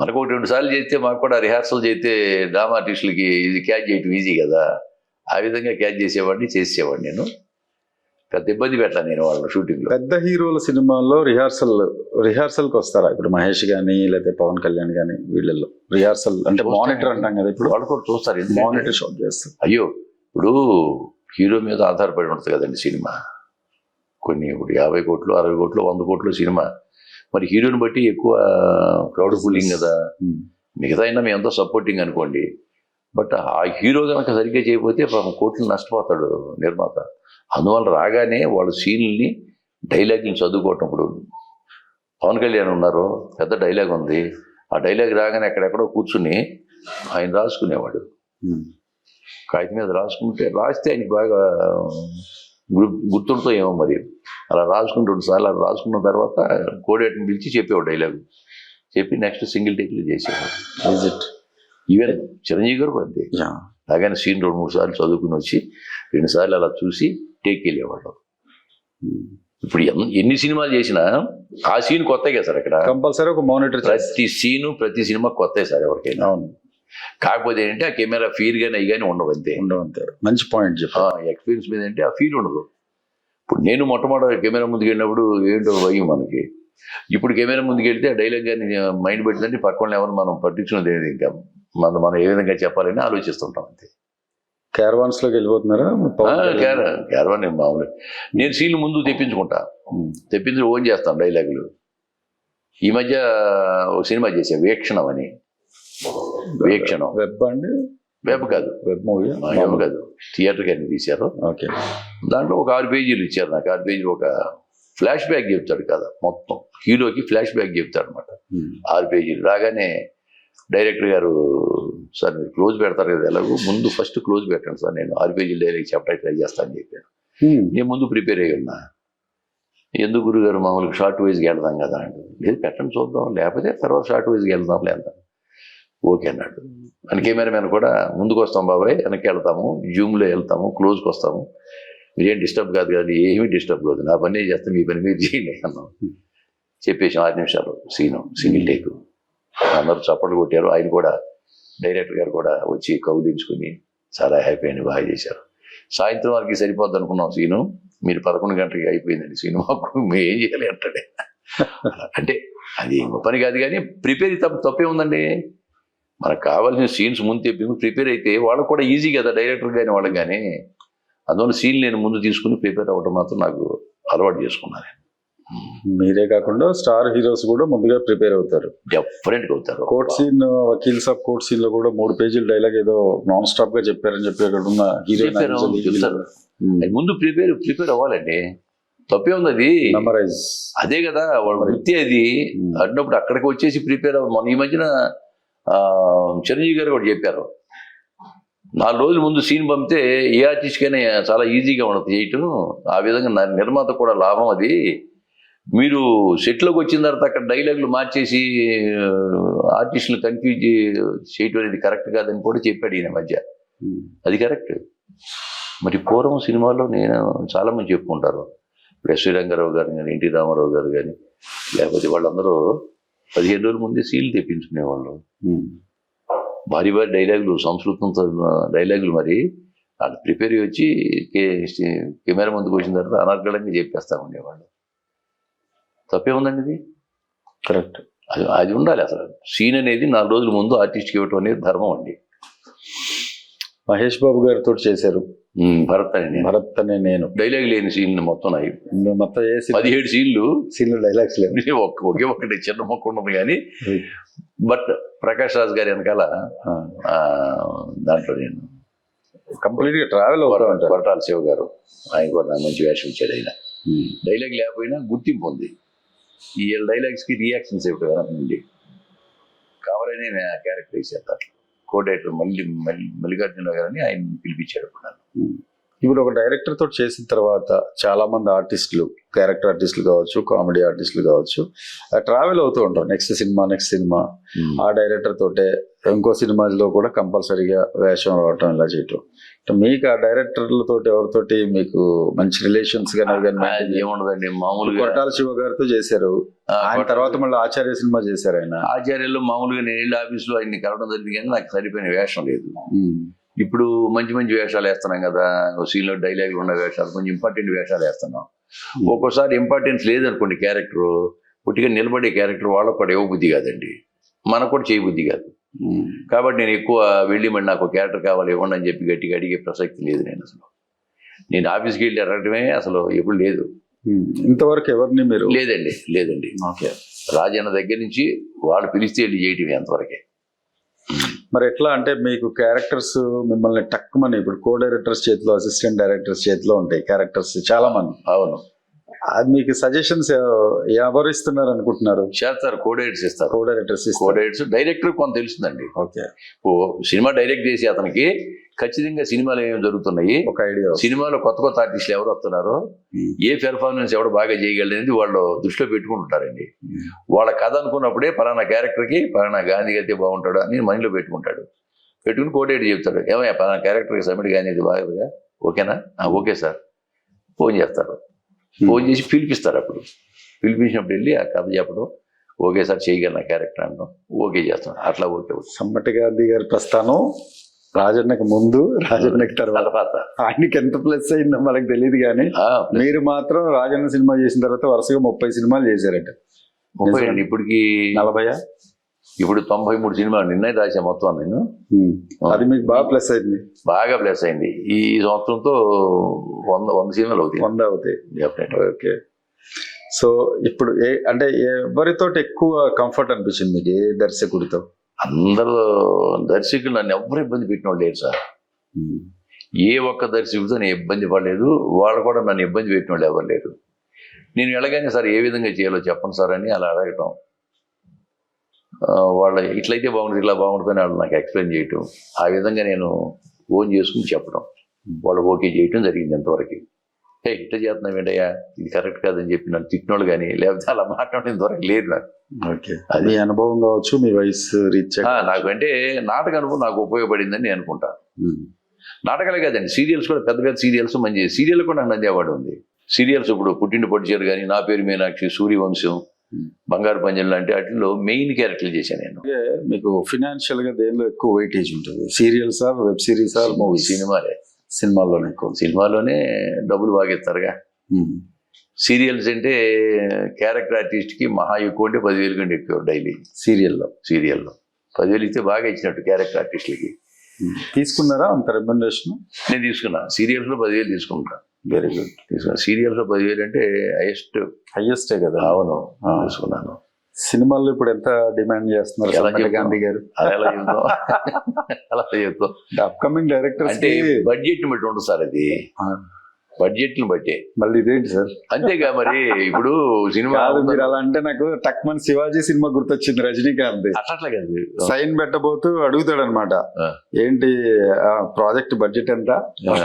మనకు 1-2 సార్లు చేస్తే మాకు కూడా రిహార్సల్ చేస్తే డ్రామా ఆర్టిస్టులకి ఇది క్యాచ్ చేయటం ఈజీ కదా, ఆ విధంగా క్యాచ్ చేసేవాడిని, చేసేవాడిని. నేను పెద్ద ఇబ్బంది పెట్టాను నేను వాళ్ళ షూటింగ్ లో. పెద్ద హీరోల సినిమాల్లో రిహార్సల్కి వస్తారా? ఇప్పుడు మహేష్ గానీ లేదా పవన్ కళ్యాణ్ గానీ వీళ్ళల్లో రిహార్సల్ అంటే మానిటర్ అంటాం కదా, ఇప్పుడు వాళ్ళు కూడా చూస్తారు, మానిటర్ షాట్ చేస్తారు. అయ్యో ఇప్పుడు హీరో మీద ఆధారపడి ఉంటుంది కదండి సినిమా. కొన్ని ఇప్పుడు 50 కోట్లు 60 కోట్లు 100 కోట్లు సినిమా, మరి హీరోని బట్టి ఎక్కువ క్రౌడ్ పుల్లింగ్ కదా. మిగతా అయినా మేము ఎంతో సపోర్టింగ్ అనుకోండి, బట్ ఆ హీరో కనుక సరిగ్గా చేయకపోతే కోట్లు నష్టపోతాడు నిర్మాత. అందువల్ల రాగానే వాళ్ళు సీన్లని డైలాగ్ని చదువుకోవటం. ఇప్పుడు పవన్ కళ్యాణ్ ఉన్నారు, పెద్ద డైలాగ్ ఉంది, ఆ డైలాగ్ రాగానే ఎక్కడెక్కడో కూర్చుని ఆయన రాసుకునేవాడు. కాగితం మీద రాస్తే ఆయనకి బాగా గుర్తుంతో ఏమో మరి అలా రాసుకుని 2 సార్లు అలా రాసుకున్న తర్వాత కోడేటని పిలిచి చెప్పేవాడు డైలాగ్, చెప్పి నెక్స్ట్ సింగిల్ టేక్లు చేసేవాడు. ఈవెన్ చిరంజీవి గారు కూడా అంతే. అలాగని సీన్ 2-3 సార్లు చదువుకుని వచ్చి 2 సార్లు అలా చూసి టేక్ వెళ్ళేవాళ్ళం. ఇప్పుడు ఎన్ని సినిమాలు చేసినా ఆ సీన్ కొత్తగా సార్. ఇక్కడ కంపల్సరీ ఒక మానిటర్ ప్రతి సినిమా కొత్త సార్ ఎవరికైనా. అవును. కాకపోతే ఏంటంటే ఆ కెమెరా ఫీల్ కానీ అవి కానీ ఉండవు అంతే. మంచి పాయింట్ ఎక్స్పీరియన్స్ మీద అంటే ఆ ఫీల్ ఉండదు. ఇప్పుడు నేను మొట్టమొదటి కెమెరా ముందుకు వెళ్ళినప్పుడు ఏంటో భయం మనకి. ఇప్పుడు కెమెరా ముందుకు వెళ్తే ఆ డైలాగ్ కానీ మైండ్ పెట్టిందంటే పక్కన ఎవరు మనం పట్టించుకున్నది ఏది, ఇంకా మనం ఏ విధంగా చెప్పాలని ఆలోచిస్తుంటాం అంతే. క్యారవాన్స్ లోకి వెళ్ళిపోతున్నారా? క్యారవాన్ మామూలు. నేను సీన్లు ముందు తెప్పించి ఓన్ చేస్తాను డైలాగులు. ఈ మధ్య ఒక సినిమా చేశాను వీక్షణం అని. వీక్షణం వెబ్ అండి? వెబ్ కాదు, వెబ్ మూవీ కాదు, థియేటర్కి అన్ని తీశారు. ఓకే. దాంట్లో ఒక 6 పేజీలు ఇచ్చారు నాకు. 6 పేజీలు ఒక ఫ్లాష్ బ్యాక్ చెప్తాడు కదా, మొత్తం హీరోకి ఫ్లాష్ బ్యాక్ చెప్తాడు అనమాట. 6 పేజీలు రాగానే డైరెక్టర్ గారు, సార్ మీరు క్లోజ్ పెడతారు కదా, ఎలాగో ముందు ఫస్ట్ క్లోజ్ పెట్టండి సార్, నేను 6 పేజీలు డైరెక్ట్ చెప్పడానికి ట్రై చేస్తాను అని చెప్పాను. నేను ముందు ప్రిపేర్ అయ్యి ఉన్నా. ఎందుకు గురుగారు మామూలుగా షార్ట్ వైజ్కి వెళ్దాం కదా అండి. లేదు పెట్టండి చూద్దాం, లేకపోతే తర్వాత షార్ట్ వైజ్కి వెళ్దాం లేదా. ఓకే అన్నాడు. అని కెమెరామెన్ కూడా ముందుకు వస్తాం బాబాయ్, వెనక్కి వెళ్తాము, జూమ్లో వెళ్తాము, క్లోజ్కి వస్తాము, మీరేం డిస్టర్బ్ కాదు కదా. ఏమీ డిస్టర్బ్ కాదు, నా పని చేస్తాను, మీ పని మీరు చేయండి అన్నాం. చెప్పేసాం 6 నిమిషాలు సీను, సింగిల్ టేక్. అందరూ చప్పట్లు కొట్టారు. ఆయన కూడా డైరెక్టర్ గారు కూడా వచ్చి కౌలించుకుని చాలా హ్యాపీ అని బాగా చేశారు. సాయంత్రం వరకు సరిపోద్ది అనుకున్నాం సీను, మీరు 11 గంటలకి అయిపోయిందండి సినిమాకు, మేము ఏం చేయాలి అంటాడే. అంటే అది పని కాదు కానీ ప్రిపేర్ తప్పే ఉందండి. మనకు కావాల్సిన సీన్స్ ముందు తెప్పి ప్రిపేర్ అయితే వాళ్ళకు కూడా ఈజీ కదా, డైరెక్టర్ కానీ వాళ్ళకి కానీ. అందువల్ల సీన్ నేను ముందు తీసుకుని ప్రిపేర్ అవ్వడం మాత్రం నాకు అలవాటు చేసుకున్నాను. మీరే కాకుండా స్టార్ హీరోస్ కూడా ముందుగా ప్రిపేర్ అవుతారు, డెఫరెంట్గా అవుతారు. Court scene, Vakeel Saab court scene లో కూడా 3 పేజీల డైలాగ్ ఏదో నాన్ స్టాప్ గా చెప్పారని చెప్పి అక్కడ ఉన్న చెప్తారు. ముందు ప్రిపేర్ అవ్వాలండి, తప్పే ఉంది అది. మెమరైజ్ అదే కదా వాళ్ళ వృత్తి అది. అన్నప్పుడు అక్కడికి వచ్చేసి ప్రిపేర్ అవ్వ. మన ఈ మధ్యన చిరంజీవి గారు కూడా చెప్పారు, 4 రోజుల ముందు సీన్ పంపితే ఏ ఆర్టిస్ట్కైనా చాలా ఈజీగా ఉండదు చేయటం. ఆ విధంగా నిర్మాత కూడా లాభం అది. మీరు సెట్లోకి వచ్చిన తర్వాత అక్కడ డైలాగులు మార్చేసి ఆర్టిస్టులు కన్ఫ్యూజ్ చేయటం అనేది కరెక్ట్ కాదని కూడా చెప్పాడు ఈయన మధ్య. అది కరెక్ట్. మరి పూర్వం సినిమాల్లో నేను చాలామంది చెప్పుకుంటారు, ఇప్పుడు ఎస్వి రంగారావు గారు కానీ, ఎన్టీ రామారావు గారు కానీ, లేకపోతే వాళ్ళందరూ 15 రోజుల ముందే సీన్లు తెప్పించుకునేవాళ్ళు. భారీ భారీ డైలాగులు, సంస్కృతంతో డైలాగులు. మరి వాళ్ళు ప్రిపేర్ వచ్చి కెమెరా ముందుకు వచ్చిన తర్వాత అనర్గళంగా చెప్పేస్తా ఉండేవాళ్ళు. తప్పే ఉందండి ఇది. కరెక్ట్. అది ఉండాలి అసలు. సీన్ అనేది 4 రోజుల ముందు ఆర్టిస్ట్కి ఇవ్వటం అనేది ధర్మం అండి. మహేష్ బాబు గారితో చేశారు భరత్ అనే నేను. డైలాగ్ లేని సీన్లు మొత్తం నాయి. మొత్తం 17 సీన్లు డైలాగ్స్ లేవు. ఒకే ఒకటి చిన్న మొక్క ఉండదు కానీ. బట్ ప్రకాష్ రాజ్ గారి వెనకాల దాంట్లో నేను కంప్లీట్ గా ట్రావెల్ అవుతాను. కొరటాల శివ గారు, ఆయన కూడా నాకు మంచి వేషం ఇచ్చాడు. ఆయన డైలాగ్ లేకపోయినా గుర్తింపు ఉంది. ఈ డైలాగ్స్ కి రియాక్షన్స్ ఇవ్వడం కావాలని నేను ఆ క్యారెక్టర్ ఇచ్చేది. అట్లా కోడైటర్ మల్లికార్జున గారని ఆయన పిలిపించాడు. ఇప్పుడు ఒక డైరెక్టర్ తోటి చేసిన తర్వాత చాలా మంది ఆర్టిస్టులు, క్యారెక్టర్ ఆర్టిస్టులు కావచ్చు, కామెడీ ఆర్టిస్టులు కావచ్చు, ట్రావెల్ అవుతూ ఉంటారు. నెక్స్ట్ సినిమా ఆ డైరెక్టర్ తోటే ఇంకో సినిమాలో కూడా కంపల్సరీగా వేషం రావటం, ఇలా చేయటం. మీకు ఆ డైరెక్టర్లతో ఎవరితోటి మీకు మంచి రిలేషన్స్ కానీ ఏముండదండి. మామూలుగా కొరటాల శివ గారితో చేశారు, ఆయన తర్వాత మళ్ళీ ఆచార్య సినిమా చేశారు. ఆయన ఆచార్యలో మామూలుగా నేను వెళ్ళి ఆఫీస్లో ఆయన్ని కలవడం జరిగింది కానీ నాకు సరిపోయిన వేషం లేదు. ఇప్పుడు మంచి మంచి వేషాలు వేస్తున్నాం కదా, సీన్లో డైలాగులు ఉన్న వేషాలు, కొంచెం ఇంపార్టెంట్ వేషాలు వేస్తున్నాం. ఒక్కోసారి ఇంపార్టెన్స్ లేదనుకోండి, క్యారెక్టర్ పుట్టిగా నిలబడే క్యారెక్టర్ వాళ్ళకు కూడా ఇవ్వబుద్ధి కాదండి, మనకు కూడా చేయబుద్ధి కాదు. కాబట్టి నేను ఎక్కువ వెళ్ళి మరి నాకు క్యారెక్టర్ కావాలి ఇవ్వండి అని చెప్పి గట్టిగా అడిగే ప్రసక్తి లేదు. నేను ఆఫీస్కి వెళ్ళి అడగటమే అసలు ఎప్పుడు లేదు. ఇంతవరకు ఎవరిని మీరు? లేదండి. ఓకే. రాజన్న దగ్గర నుంచి వాళ్ళు పిలిస్తే వెళ్ళి చేయటమే అంతవరకే. మరి ఎట్లా అంటే మీకు క్యారెక్టర్స్ మిమ్మల్ని టక్కుమని, ఇప్పుడు కో డైరెక్టర్స్ చేతిలో, అసిస్టెంట్ డైరెక్టర్స్ చేతిలో ఉంటాయి క్యారెక్టర్స్ చాలా మంది. అవును. అది మీకు సజెషన్స్ ఎవరు ఇస్తున్నారు అనుకుంటున్నారు? చేస్తారు, కోడైరెక్టర్స్ ఇస్తారు. కోడైరెక్టర్స్ డైరెక్టర్ కొంత తెలుస్తుందండి. ఓకే. సినిమా డైరెక్ట్ చేసి అతనికి ఖచ్చితంగా సినిమాలు ఏమేమి జరుగుతున్నాయి, ఒక ఐడియా. సినిమాలో కొత్త కొత్త ఆర్టిస్టులు ఎవరు వస్తున్నారో, ఏ పెర్ఫార్మెన్స్ ఎవరు బాగా చేయగలరు అనేది వాళ్ళు దృష్టిలో పెట్టుకుంటారండి. వాళ్ళ కథ అనుకున్నప్పుడే పలానా క్యారెక్టర్కి పలానా గాంధీ అయితే బాగుంటాడు అని మైండ్లో పెట్టుకుంటాడు. పెట్టుకుని కోటేటి చెప్తాడు, ఏమయ్యా పలానా క్యారెక్టర్కి సమిడి గాంధీ అయితే బాగుందిగా, ఓకేనా, ఓకే సార్, ఫోన్ చేస్తారు. ఫోన్ చేసి పిలిపిస్తారు. అప్పుడు పిలిపించినప్పుడు వెళ్ళి ఆ కథ చెప్పడం, ఓకే సార్ చేయగలను క్యారెక్టర్ అనడం, ఓకే చేస్తాం. అట్లా ఓకే. సమ్మటి గాంధీ గారి ప్రస్థానం రాజన్నకి ముందు, రాజన్నకి తర్వాత ఆయనకి ఎంత ప్లస్ అయిందో మనకు తెలియదు కానీ మీరు మాత్రం రాజన్న సినిమా చేసిన తర్వాత వరుసగా 30 సినిమాలు చేశారట. 30 అండి, ఇప్పటికి 40. ఇప్పుడు 93 సినిమాలు నిన్న రాసా మొత్తం నేను. అది మీకు బాగా ప్లస్ అయింది. బాగా ప్లస్ అయింది. ఈ సంవత్సరంతో 100 సినిమాలు అవుతాయి. 100 అవుతాయి. ఓకే. సో ఇప్పుడు అంటే ఎవరితోటి ఎక్కువ కంఫర్ట్ అనిపించింది మీకు, ఏ దర్శకుడితో? అందరూ దర్శకులు నన్ను ఎవరు ఇబ్బంది పెట్టిన వాళ్ళు లేరు సార్. ఏ ఒక్క దర్శకుడితో నేను ఇబ్బంది పడలేదు, వాళ్ళు కూడా నన్ను ఇబ్బంది పెట్టిన వాళ్ళు ఎవరు లేరు. నేను వెళ్ళగానే సార్ ఏ విధంగా చేయాలో చెప్పండి సార్ అని అలా అడగటం, వాళ్ళ ఇట్లయితే బాగుంటుంది ఇట్లా బాగుంటుందని వాళ్ళు నాకు ఎక్స్ప్లెయిన్ చేయటం, ఆ విధంగా నేను ఓన్ చేసుకుని చెప్పడం, వాళ్ళు ఓకే చేయటం జరిగింది. ఎంతవరకు ఇట్లా చేస్తున్నాం ఏంటయ్యా ఇది కరెక్ట్ కాదని చెప్పి నన్ను తిట్టినోళ్ళు కానీ లేకపోతే అలా మాట్లాడిన ఇంతవరకు లేదు నాకు. ఓకే, అది అనుభవం కావచ్చు, మీ వయసు రీత్యా. నాకు అంటే నాటక అనుభవం నాకు ఉపయోగపడిందని నేను అనుకుంటా. నాటకాలే కాదండి, సీరియల్స్ కూడా పెద్ద పెద్ద సీరియల్స్ మంచి సీరియల్ కూడా నాకు నందేవాడు ఉంది. సీరియల్స్ ఇప్పుడు పుట్టింటి పొడిచారు కానీ, నా పేరు మీనాక్షి, సూర్యవంశం, బంగారు పంజం లాంటి వాటిల్లో మెయిన్ క్యారెక్టర్లు చేశాను నేను. మీకు ఫినాన్షియల్ గా దేనిలో ఎక్కువ వెయిటేజ్ ఉంటుంది? Serials or web series or movie? సినిమాలోనే ఎక్కువ. సినిమాలోనే డబ్బులు బాగా ఇస్తారుగా. సీరియల్స్ అంటే క్యారెక్టర్ ఆర్టిస్ట్కి మహా ఎక్కువ అంటే 10,000 కంటే ఎక్కువ డైలీ. సీరియల్లో 10,000 ఇస్తే బాగా ఇచ్చినట్టు క్యారెక్టర్ ఆర్టిస్టులకి. తీసుకున్నారా అంత రెమ్యునరేషన్? నేను తీసుకున్నా. సీరియల్స్లో 10,000 తీసుకుంటా. Very good. తీసుకున్నా. సీరియల్స్లో 10,000 అంటే హైయెస్టే కదా. అవును, తీసుకున్నాను. సినిమాల్లో ఇప్పుడు ఎంత డిమాండ్ చేస్తున్నారు గాంధీ గారు? అలా చెప్తాం అలా చెప్తాం. అప్కమింగ్ డైరెక్టర్ అంటే బడ్జెట్ బట్టి ఉండదు సార్, అది బడ్జెట్ని బట్టి. మళ్ళీ ఇదేంటి సార్? అంతేగా మరి. ఇప్పుడు సినిమా మీరు అలా అంటే నాకు టక్మన్ శివాజీ సినిమా గుర్తొచ్చింది. రజనీకాంత్ అట్లా కాదు, సైన్ పెట్టబోతూ అడుగుతాడు అనమాట, ఏంటి ప్రాజెక్ట్ బడ్జెట్ ఎంత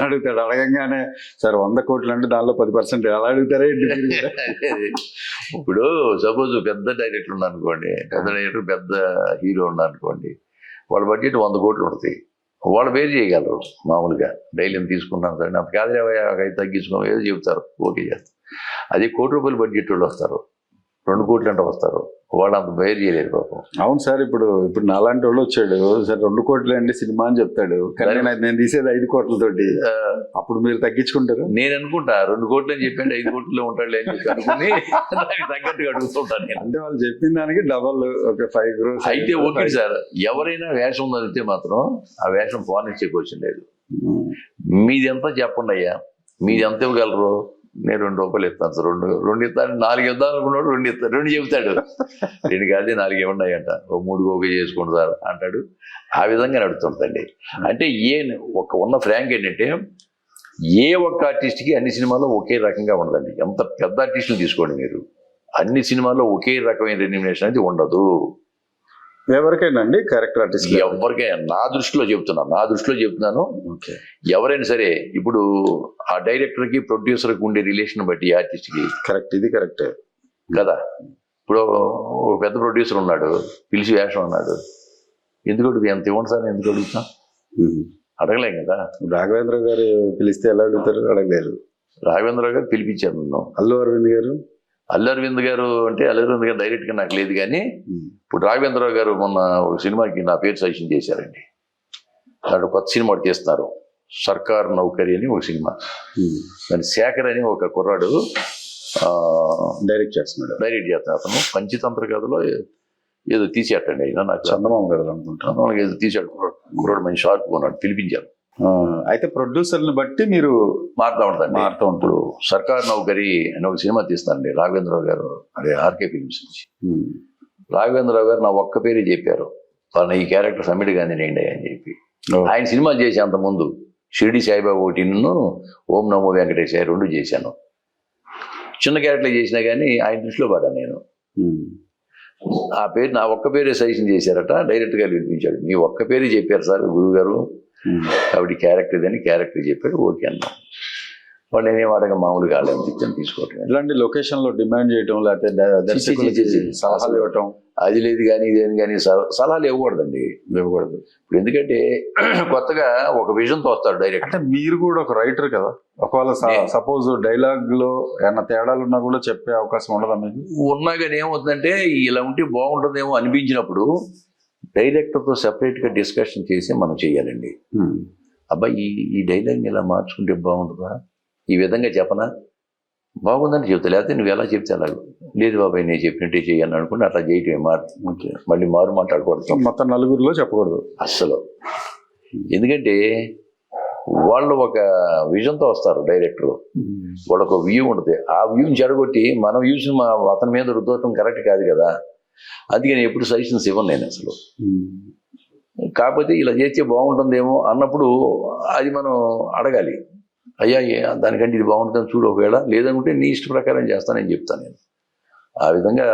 అడుగుతాడు. అడగంగానే సార్ 100 కోట్లు అంటే దానిలో 10% ఎలా అడుగుతారా ఏంటి? ఇప్పుడు సపోజ్ పెద్ద డైరెక్టర్ ఉన్నారనుకోండి, పెద్ద హీరో ఉన్నారనుకోండి, వాళ్ళ బడ్జెట్ 100 కోట్లు ఉంటుంది. వాళ్ళు వేరు చేయగలరు మామూలుగా. డైలీ తీసుకున్నాను సరే నాకు కాదు అయితే తగ్గించుకో ఏదో చెబుతారు, ఓకే చేస్తారు. అదే ₹1 కోటి బడ్జెట్ వాళ్ళు వస్తారు, 2 కోట్లు అంటే వస్తారు, వాళ్ళు అంత వేరు చేయలేరు పాపం. అవును సార్, ఇప్పుడు నాలాంటి వాళ్ళు వచ్చాడు సార్ 2 కోట్లు అండి సినిమా అని చెప్తాడు, కానీ నేను తీసేది 5 కోట్లతోటి. అప్పుడు మీరు తగ్గించుకుంటారు? నేను అనుకుంటా 2 కోట్లు అని చెప్పండి 5 కోట్లలో ఉంటాడు అని చెప్పి అనుకుని దానికి తగ్గట్టుగా అడుగుతుంటాను నేను. అంటే వాళ్ళు చెప్పిన దానికి డబల్, ఒక 5 crores అయితే ఓకే సార్. ఎవరైనా వేషం ఉందనితే మాత్రం ఆ వేషం పోనిచ్చే క్వశ్చన్ లేదు. మీది ఎంత చెప్పండి అయ్యా, మీది ఎంత ఇవ్వగలరు? నేను ₹2 ఇస్తాను సార్, 2 ఇస్తాను, 4 ఇద్దాం అనుకున్నాడు, 2 ఇస్తాను, 2 చెబుతాడు. 2 కాదు 4 ఇవ్వండి అంట, 3 ఓకే చేసుకోండి సార్ అంటాడు. ఆ విధంగా నడుస్తుందండి. అంటే ఉన్న ఫ్రాంక్ ఏంటంటే ఏ ఒక్క ఆర్టిస్ట్కి అన్ని సినిమాల్లో ఒకే రకంగా ఉండదండి. ఎంత పెద్ద ఆర్టిస్టులు తీసుకోండి మీరు, అన్ని సినిమాల్లో ఒకే రకమైన రెమ్యునరేషన్ అనేది ఉండదు. ఎవరికైనా అండి క్యారెక్టర్ ఆర్టిస్ట్? ఎవరికైనా, నా దృష్టిలో చెప్తున్నాను. ఎవరైనా సరే, ఇప్పుడు ఆ డైరెక్టర్కి ప్రొడ్యూసర్కి ఉండే రిలేషన్ బట్టి ఆర్టిస్ట్కి కరెక్ట్, ఇది కరెక్టే కదా. ఇప్పుడు ఒక పెద్ద ప్రొడ్యూసర్ ఉన్నాడు, పిలిచి వేషం అన్నాడు, ఎందుకు అడుగుతా, ఎంత ఇవ్వండి సార్ ఎందుకు అడుగుతాం? అడగలేం కదా. రాఘవేంద్ర గారు పిలిస్తే ఎలా అడుగుతారు? అడగలేరు. రాఘవేంద్ర గారు పిలిపించారు నన్ను. అల్లు అరవింద్ గారు అంటే అల్లు అరవింద్ గారు డైరెక్ట్గా నాకు లేదు కానీ, ఇప్పుడు రాఘవేంద్రరావు గారు మొన్న ఒక సినిమాకి నా పేరు సజెషన్ చేశారండి. దాంట్లో కొత్త సినిమా తీస్తున్నారు, సర్కార్ నౌకరి అని ఒక సినిమా. దాని శేఖర్ అని ఒక కుర్రాడు డైరెక్ట్ చేస్తున్నాడు. అతను పంచతంత్ర కథలో ఏదో తీసేటండి అయినా, నాకు చందమామ కథలు అనుకుంటాను, ఏదో తీసాడు కుర్రాడు, మంచి షార్ప్ ఉన్నాడు, పిలిపించారు. అయితే ప్రొడ్యూసర్ని బట్టి మీరు మారుతూ ఉంటాను. ఇప్పుడు సర్కార్ నౌకరి అని ఒక సినిమా తీస్తానండి రాఘవేంద్రరావు గారు, అదే ఆర్కే ఫిల్మ్స్ నుంచి. రాఘవేంద్రరావు గారు నా ఒక్క పేరే చెప్పారు, తన ఈ క్యారెక్టర్ సమిట్ గాంధీ నేండి అని చెప్పి. ఆయన సినిమాలు చేసి అంతకుముందు షిరిడి సాయిబాబా ఒకటిను, ఓం నమో వెంకటేశ్వర 2 చేశాను. చిన్న క్యారెక్టర్లు చేసినా కానీ ఆయన దృష్టిలో పడ్డా నేను. ఆ పేరు నా ఒక్క పేరే సజెషన్ చేశారట, డైరెక్ట్గా వినిపించాడు. మీ ఒక్క పేరే చెప్పారు సార్ గురువు గారు, కాబట్టి క్యారెక్టర్ ఇదని క్యారెక్టర్ చెప్పాడు, ఓకే అన్నాం. వాళ్ళు నేనేం అడగ మామూలుగా వాళ్ళు ఎంత ఇచ్చాను తీసుకోవటం. ఇలాంటి లొకేషన్ లో డిమాండ్ చేయటం, లేకపోతే దర్శకులకి సలహాలు ఇవ్వటం అది లేదు కానీ ఇదేని కానీ సలహాలు ఇవ్వకూడదండి, ఇవ్వకూడదు. ఇప్పుడు ఎందుకంటే కొత్తగా ఒక విజన్తో వస్తాడు డైరెక్ట్. అంటే మీరు కూడా ఒక రైటర్ కదా, ఒకవేళ సపోజ్ డైలాగ్ లో ఏమైనా తేడాలు ఉన్నా కూడా చెప్పే అవకాశం ఉండదా మీకు? ఉన్నా కానీ ఏమవుతుందంటే ఇలా ఉంటే బాగుంటుందేమో అనిపించినప్పుడు డైరెక్టర్తో సెపరేట్గా డిస్కషన్ చేసి మనం చేయాలండి. అబ్బాయి ఈ డైలాగ్ని ఇలా మార్చుకుంటే బాగుంటుందా, ఈ విధంగా చెప్పనా, బాగుందని చెప్తా, లేకపోతే నువ్వు ఎలా చెప్తే అలాగ, లేదు బాబాయ్ నేను చెప్పినట్టే చెయ్యాలని అనుకుంటే అట్లా చేయటమే మళ్ళీ మారు మాట్లాడకూడదు, మొత్తం నలుగురిలో చెప్పకూడదు అస్సలు. ఎందుకంటే వాళ్ళు ఒక విజన్తో వస్తారు డైరెక్టర్, వాళ్ళకు ఒక వ్యూ ఉంటుంది, ఆ వ్యూని చెడగొట్టి మన వ్యూస్ అతని మీద రుద్దటం కరెక్ట్ కాదు కదా. అందుకే నేను ఎప్పుడు సజెషన్స్ ఇవ్వను నేను అసలు. కాకపోతే ఇలా చేస్తే బాగుంటుందేమో అన్నప్పుడు అది మనం అడగాలి, అయ్యా దానికంటే ఇది బాగుంటుందని చూడు, ఒకవేళ లేదనుకుంటే నీ ఇష్ట ప్రకారం చేస్తానని చెప్తాను నేను. ఆ విధంగా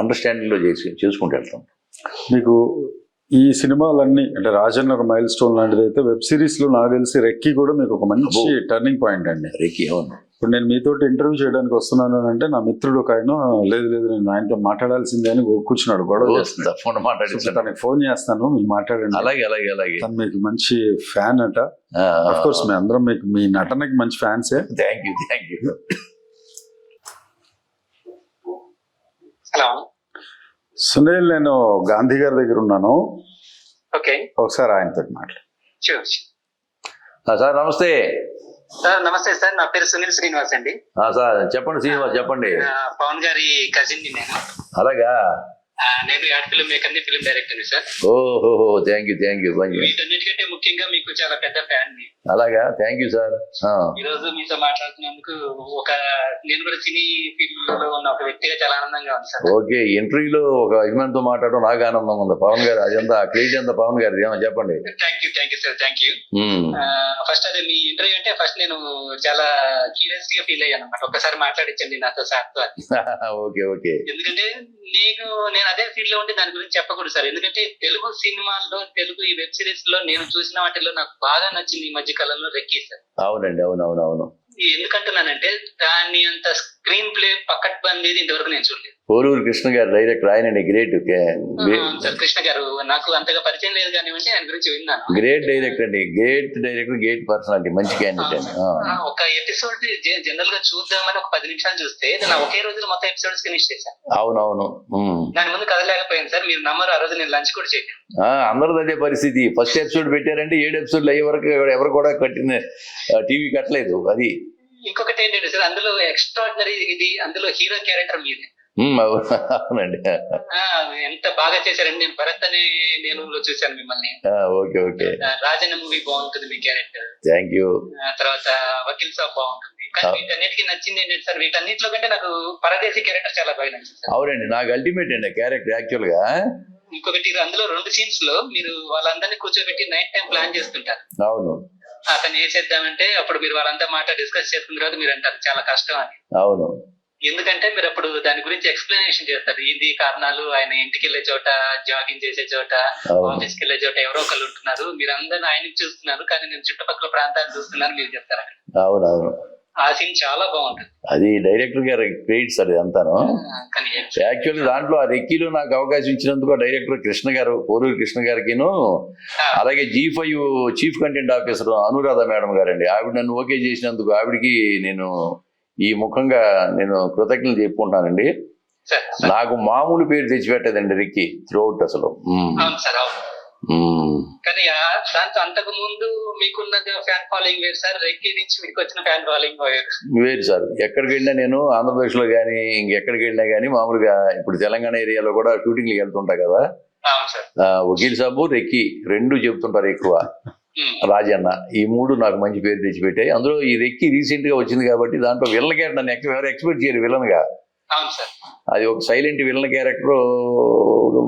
అండర్స్టాండింగ్లో చేసుకుంటూ వెళ్తాం. మీకు ఈ సినిమాలన్నీ అంటే రాజన్న ఒక మైల్ స్టోన్ లాంటిది అయితే, వెబ్ సిరీస్ లో నాకు తెలిసి రెక్కీ కూడా మీకు ఒక మంచి టర్నింగ్ పాయింట్ అండి. రెక్కీ అవును. ఇప్పుడు నేను మీతో ఇంటర్వ్యూ చేయడానికి వస్తున్నాను అంటే నా మిత్రుడు ఒక ఆయన, లేదు నేను ఆయనతో మాట్లాడాల్సిందే అని కూర్చున్నాడు, గొడవ చేస్తున్నాడు. తనకి ఫోన్ చేస్తాను, మీరు మాట్లాడండి. అలాగే అలాగే అలాగే. తను మీకు మంచి ఫ్యాన్ అట. ఆఫ్ కోర్స్ మేము అందరం మీకు మీ నటనకి మంచి ఫ్యాన్సే. Thank you thank you. Hello Sunil, నేను గాంధీ గారి దగ్గర ఉన్నాను, ఓకే ఒకసారి ఆయనతో మాట్లాడు. సార్ నమస్తే. సార్ నమస్తే సార్, నా పేరు సునీల్ శ్రీనివాస్ అండి. సార్ చెప్పండి శ్రీనివాస్, చెప్పండి. పవన్ గారి కజిన్ ని నేను. అలాగా. నేను యాడ్ ఫిల్మ్ మేకర్ ని, ఫిల్మ్ డైరెక్టర్ సార్. ఓహో థ్యాంక్ యూ థ్యాంక్ యూ. వీటన్నిటికంటే ముఖ్యంగా మీకు చాలా పెద్ద ఫ్యాన్ ని. అలాగా, థ్యాంక్ యూ సార్. ఈ రోజు మీతో మాట్లాడుతున్నందుకు నేను కూడా సినీ ఫీల్డ్ లో ఉన్న ఒక వ్యక్తిగా చాలా ఆనందంగా ఉంది సార్. ఓకే, ఇంటర్వ్యూలో ఒక అభిమానితో మాట్లాడడం నాకు ఆనందంగా ఉంది. పవన్ గారు అదంతా క్రెడిట్ అంతా పవన్ గారిది, ఏమో చెప్పండి. Thank you sir, thank you. First అదే మీ ఇంటర్వ్యూ అంటే ఫస్ట్ నేను చాలా క్యూరియస్ గా ఫీల్ అయ్యాను అనమాట, ఒక్కసారి మాట్లాడించండి నాతో సార్ తో. Okay okay. ఎందుకంటే నేను అదే ఫీల్డ్ లో ఉండి దాని గురించి చెప్పకూడదు సార్. ఎందుకంటే తెలుగు సినిమాల్లో, తెలుగు ఈ వెబ్ సిరీస్ లో నేను చూసిన వాటిలో నాకు బాగా నచ్చింది ఈ మధ్య కాలంలో రెక్కీ సార్. అవునండి, అవునవునవును. ఎందుకంటున్నానంటే దాన్ని అంత స్క్రీన్ ప్లే పకడ్బందీ ఇంతవరకు నేను చూడలేదు. పోలూరు కృష్ణ గారు డైరెక్టర్, ఆయన గ్రేట్. సార్ కృష్ణ గారు నాకు అంతగా పరిచయం లేదు కానివ్వండి, ఆయన గురించి విన్నాను. గ్రేట్ డైరెక్టర్ అండి, గ్రేట్ డైరెక్టర్, గ్రేట్ పర్సనాలిటీ, మంచి క్యాండిడేట్ అండి. ఒక ఎపిసోడ్ జనరల్ గా చూద్దామని ఒక 10 నిమిషాలు చూస్తే నేను ఒకే రోజులో మొత్తం ఎపిసోడ్స్ ఫినిష్ చేశాను. అవునవును. దాని ముందు కదలేకపోయాను సార్, మీరు నమ్మరు, ఆ రోజు నేను లంచ్ కూడా చేయను. అందరిది అదే పరిస్థితి. ఫస్ట్ ఎపిసోడ్ పెట్టారంటే 7 ఎపిసోడ్లు అయ్యే వరకు ఎవరు కూడా కట్టిన టీవీ కట్టలేదు. అది ఇంకొకటి ఏంటంటే సార్, అందులో ఎక్స్ట్రాడినరీ ఇది, అందులో హీరో క్యారెక్టర్ మీదే. అవునండి, ఎంత బాగా చేశారండి. నేను భరత్ అనే నేను చూశాను మిమ్మల్ని. Okay okay. రాజన్న మూవీ బాగుంటుంది మీ క్యారెక్టర్. Thank you. తర్వాత వకీల్ సాబ్ బాగుంటుంది. కానీ వీటన్నిటికీ నచ్చింది ఏంటంటే సార్, వీటన్నిటిలో కంటే నాకు పరదేశీ క్యారెక్టర్ చాలా బాగా నచ్చింది. అవునండి, నాకు అల్టిమేట్ అండి క్యారెక్టర్ యాక్చువల్ గా. ఇంకొకటి అందులో 2 సీన్స్ లో మీరు వాళ్ళందరినీ కూర్చోబెట్టి నైట్ టైం ప్లాన్ చేస్తుంటారు. అవును. అతను ఏం చేద్దామంటే అప్పుడు మీరు వాళ్ళంతా మాట డిస్కస్ చేసుకున్న తర్వాత మీరు అంటారు చాలా కష్టం అని. అవును. ఎందుకంటే మీరు అప్పుడు దాని గురించి ఎక్స్ప్లెనేషన్ చేస్తారు, ఇది కారణాలు, ఆయన ఇంటికి వెళ్ళే చోట, జాగింగ్ చేసే చోట, ఆఫీస్కి వెళ్ళే చోట ఎవరో ఒకళ్ళు ఉంటున్నారు, మీరు అందరిని ఆయనకి చూస్తున్నారు కానీ నేను చుట్టుపక్కల ప్రాంతాన్ని చూస్తున్నాను మీరు చెప్తారు అక్కడ. అవునవును. ఆ సీన్ చాలా బాగుంటుంది. అది డైరెక్టర్ గారి క్రెడిట్ సార్ అంతాను. యాక్చువల్లీ దాంట్లో ఆ రెక్కీలో నాకు అవకాశం ఇచ్చినందుకు డైరెక్టర్ కృష్ణ గారు, పోరూరు కృష్ణ గారికిను, అలాగే G5 chief content officer Anuradha madam గారండి, ఆవిడ నన్ను ఓకే చేసినందుకు ఆవిడకి నేను ఈ ముఖంగా నేను కృతజ్ఞతలు చెప్పుకుంటానండి. నాకు మామూలు పేరు తెచ్చిపెట్టదండి రెక్కీ త్రూఅవుట్ అసలు. కానీ దాంతో అంతకు ముందు మీకున్న ఫ్యాన్ ఫాలోయింగ్ వేరు సార్, రెక్కీ నుంచి మీకు వచ్చిన ఫ్యాన్ ఫాలోయింగ్ వేరు సార్. ఎక్కడికి వెళ్ళినా నేను ఆంధ్రప్రదేశ్ లో కానీ ఇంకెక్కడికి వెళ్ళినా కానీ మామూలుగా ఇప్పుడు తెలంగాణ ఏరియాలో కూడా షూటింగ్లు వెళ్తుంటా కదా, వకీల్ సాబు రెక్కీ 2 చెప్తుంటారు ఎక్కువ. రాజన్న, ఈ 3 నాకు మంచి పేరు తెచ్చిపెట్టాయి. అందులో ఈ రెక్కీ రీసెంట్ గా వచ్చింది కాబట్టి దాంట్లో విలన్ క్యారెక్టర్ నన్ను ఎవరు ఎక్స్పెక్ట్ చేయరు విలన్ గా. అది ఒక సైలెంట్ విలన్ క్యారెక్టర్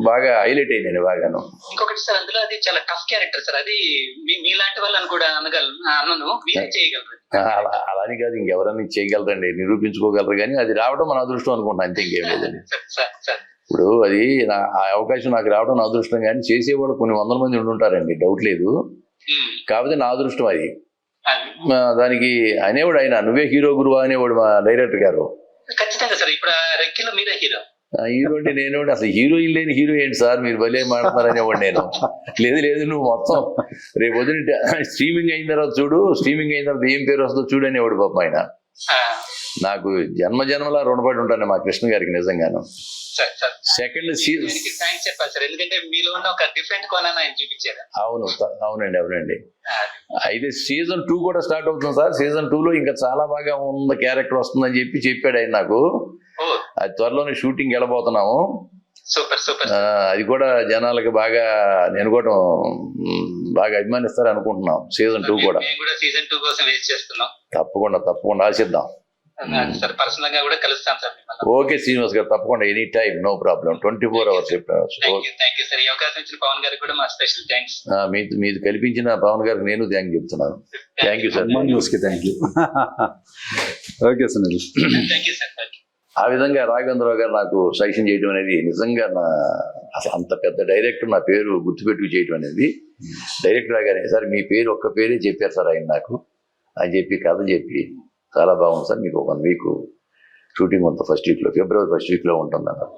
బాగా హైలైట్ అయిందండి బాగాను. ఇంకొకటి సార్, అందులో అది చాలా టఫ్ క్యారెక్టర్ సార్, అది మీలాంటి వాళ్ళని కూడా అన్నను చేయగలరు. అలాని కాదు, ఇంకెవరన్నా చేయగలరండి, నిరూపించుకోగలరు, కానీ అది రావడం మన అదృష్టం అనుకుంటా, అంతే, ఇంకేం లేదండి. ఇప్పుడు అది ఆ అవకాశం నాకు రావడం నా అదృష్టం, కానీ చేసేవాళ్ళు కొన్ని 100 మంది ఉండుంటారండి, డౌట్ లేదు. కాకపోతే నా అదృష్టం అది. అది దానికి అనేవాడు ఆయన, నువ్వే హీరో గురువా అనేవాడు మా డైరెక్టర్ గారు. ఖచ్చితంగా సార్. ఇప్పుడు ఆ రెక్కిలో మీరే హీరో. హీరో అంటే నేను అసలు హీరోయిన్ లేని హీరో ఏంటి సార్ మీరు భలే మాట్లాడుతున్నారనేవాడు నేను. లేదు నువ్వు మొత్తం రేపు వదిలి స్ట్రీమింగ్ అయిన తర్వాత చూడు, స్ట్రీమింగ్ అయిన తర్వాత ఏం పేరు వస్తుందో చూడు అనేవాడు పాప ఆయన. నాకు జన్మలా రుణపడి ఉంటాను మా కృష్ణ గారికి నిజంగాను. సెకండ్ సీజన్ థ్యాంక్స్ చెప్పాలి సార్, ఎందుకంటే మీలో ఉన్న ఒక డిఫరెంట్ కోణాన్ని ఆయన చూపించారు. అవునండి. అయితే సీజన్ 2 కూడా స్టార్ట్ అవుతుంది సార్. సీజన్ 2లో ఇంకా చాలా బాగా ఉన్న క్యారెక్టర్ వస్తుందని చెప్పాడు ఆయన నాకు. అది త్వరలోనే షూటింగ్ వెళ్ళబోతున్నాము. సూపర్. అది కూడా జనాలకి బాగా నేను కూడా బాగా అభిమానిస్తారు అనుకుంటున్నాం. సీజన్ 2 కూడా సీజన్ 2 కోసం వెయిట్ చేస్తున్నాం. తప్పకుండా ఆశిద్దాం సార్. పర్సనల్ గా కూడా కలుస్తాం సార్. ఓకే శ్రీనివాస్ గారు, తప్పకుండా any time, no problem, 24 hours. Thank you sir. ఈ అవకాశం ఇచ్చిన పవన్ గారికి కూడా మా స్పెషల్ థ్యాంక్స్. మీరు కల్పించిన పవన్ గారికి నేను థ్యాంక్ చెప్తున్నాను. Thank you sir. Thank you. Okay Sunil. Thank you sir. ఆ విధంగా రాఘవేంద్రరావు గారు నాకు సజెషన్ చేయడం అనేది నిజంగా అసలు అంత పెద్ద డైరెక్టర్ నా పేరు గుర్తుపెట్టుకు చేయడం అనేది. డైరెక్టర్ గారే సార్ మీ పేరు ఒక్క పేరే చెప్పారు సార్ ఆయన నాకు అని చెప్పి కథ చెప్పి చాలా బాగుంది సార్, మీకు 1 week షూటింగ్ ఉంటుంది, ఫిబ్రవరి ఫస్ట్ వీక్లో ఉంటుందన్నారు.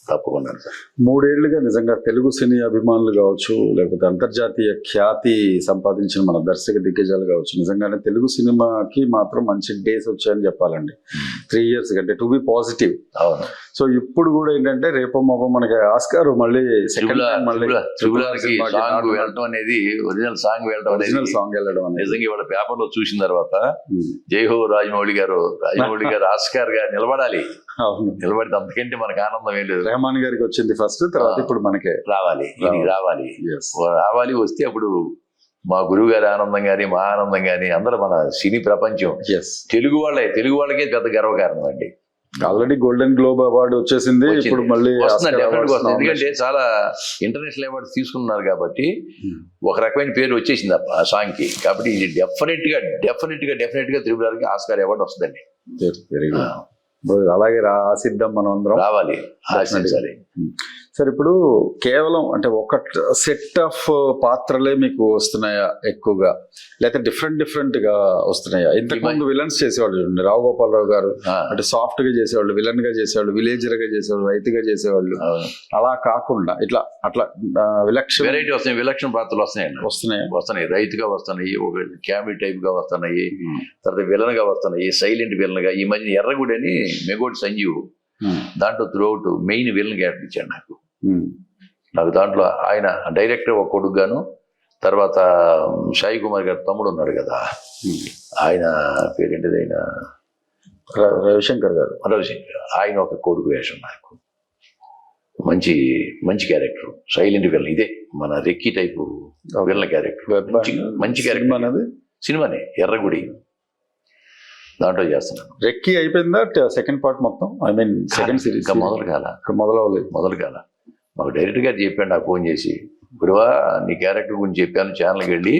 తప్పకుండా సార్. 3 ఏళ్లుగా నిజంగా తెలుగు సినీ అభిమానులు కావచ్చు, లేకపోతే అంతర్జాతీయ ఖ్యాతి సంపాదించిన మన దర్శక దిగ్గజాలు కావచ్చు, నిజంగానే తెలుగు సినిమాకి మాత్రం మంచి డేస్ వచ్చాయని చెప్పాలండి. 3 years కంటే టు బి పాజిటివ్. అవును. సో ఇప్పుడు కూడా ఏంటంటే రేపో మాపో మనకి ఆస్కార్ మళ్ళీ వెళ్ళడం అనేది ఒరిజినల్ సాంగ్ వెళ్ళడం అనేది నిజంగా ఇవాళ పేపర్లో చూసిన తర్వాత జై హో రాజమౌళి గారు ఆస్కార్ గా నిలబడాలి. నిలబడితే అంతకంటే మనకు ఆనందం ఏం లేదు. రెహమాన్ గారికి వచ్చింది ఫస్ట్, తర్వాత ఇప్పుడు మనకే రావాలి. వస్తే అప్పుడు మా గురువు గారి ఆనందం గాని మా ఆనందం గాని అందరూ మన సినీ ప్రపంచం తెలుగు వాళ్ళకే పెద్ద గర్వకారణం అండి. ఆల్రెడీ గోల్డెన్ గ్లోబ్ అవార్డు వచ్చేసింది, ఇప్పుడు మళ్ళీ ఎందుకంటే చాలా ఇంటర్నేషనల్ అవార్డ్స్ తీసుకున్నారు కాబట్టి ఒక రకమైన పేరు వచ్చేసింది ఆ సాంగ్ కి. కాబట్టి ఇది డెఫినెట్ గా త్రిపురాకి ఆస్కార్ అవార్డు వస్తుందండి. అలాగే ఆశిద్దాం మనం అందరం. రావాలి, ఆశించాలి. సార్ ఇప్పుడు కేవలం అంటే ఒక సెట్ ఆఫ్ పాత్రలే మీకు వస్తున్నాయా ఎక్కువగా, లేకపోతే డిఫరెంట్ గా వస్తున్నాయా? ఇంతకుముందు విలన్స్ చేసేవాళ్ళు చూడండి, రావు గోపాలరావు గారు అంటే సాఫ్ట్ గా చేసేవాళ్ళు, విలన్ గా చేసేవాళ్ళు, విలేజర్ గా చేసేవాళ్ళు, రైతుగా చేసేవాళ్ళు. అలా కాకుండా అట్లా విలక్షణ పాత్రలు వస్తున్నాయి. రైతుగా వస్తున్నాయి, ఒక క్యామిడీ టైప్ గా వస్తున్నాయి, తర్వాత విలన్ గా వస్తున్నాయి, సైలెంట్ విలన్ గా. ఈ మధ్య ఎర్రగుడి అని మెగోడి సంజీవ్ దాంట్లో త్రూఅవుట్ మెయిన్ విలన్ క్యారెక్టర్ ఇచ్చాడు నాకు. దాంట్లో ఆయన డైరెక్టర్ ఒక కొడుకు గాను, తర్వాత సాయి కుమార్ గారు తమ్ముడు ఉన్నారు కదా, ఆయన పేరేంటిది, ఆయన రవిశంకర్ గారు, ఆయన ఒక కొడుకు వేషం నాకు. మంచి క్యారెక్టర్, సైలెంట్ విలన్. ఇదే మన రెక్కీ టైపు విలన్ క్యారెక్టర్, మంచి క్యారెక్టర్. సినిమానే ఎర్రగుడి, దాంట్లో చేస్తున్నాను. రెక్కీ అయిపోయిందా సెకండ్ పార్ట్ మొత్తం? ఐ మీన్ సెకండ్ సిరీస్ మొదలు కాల. మాకు డైరెక్టర్ గారు చెప్పాడు నాకు ఫోన్ చేసి, గురువా నీ క్యారెక్టర్ గురించి చెప్పాను, ఛానల్కి వెళ్ళి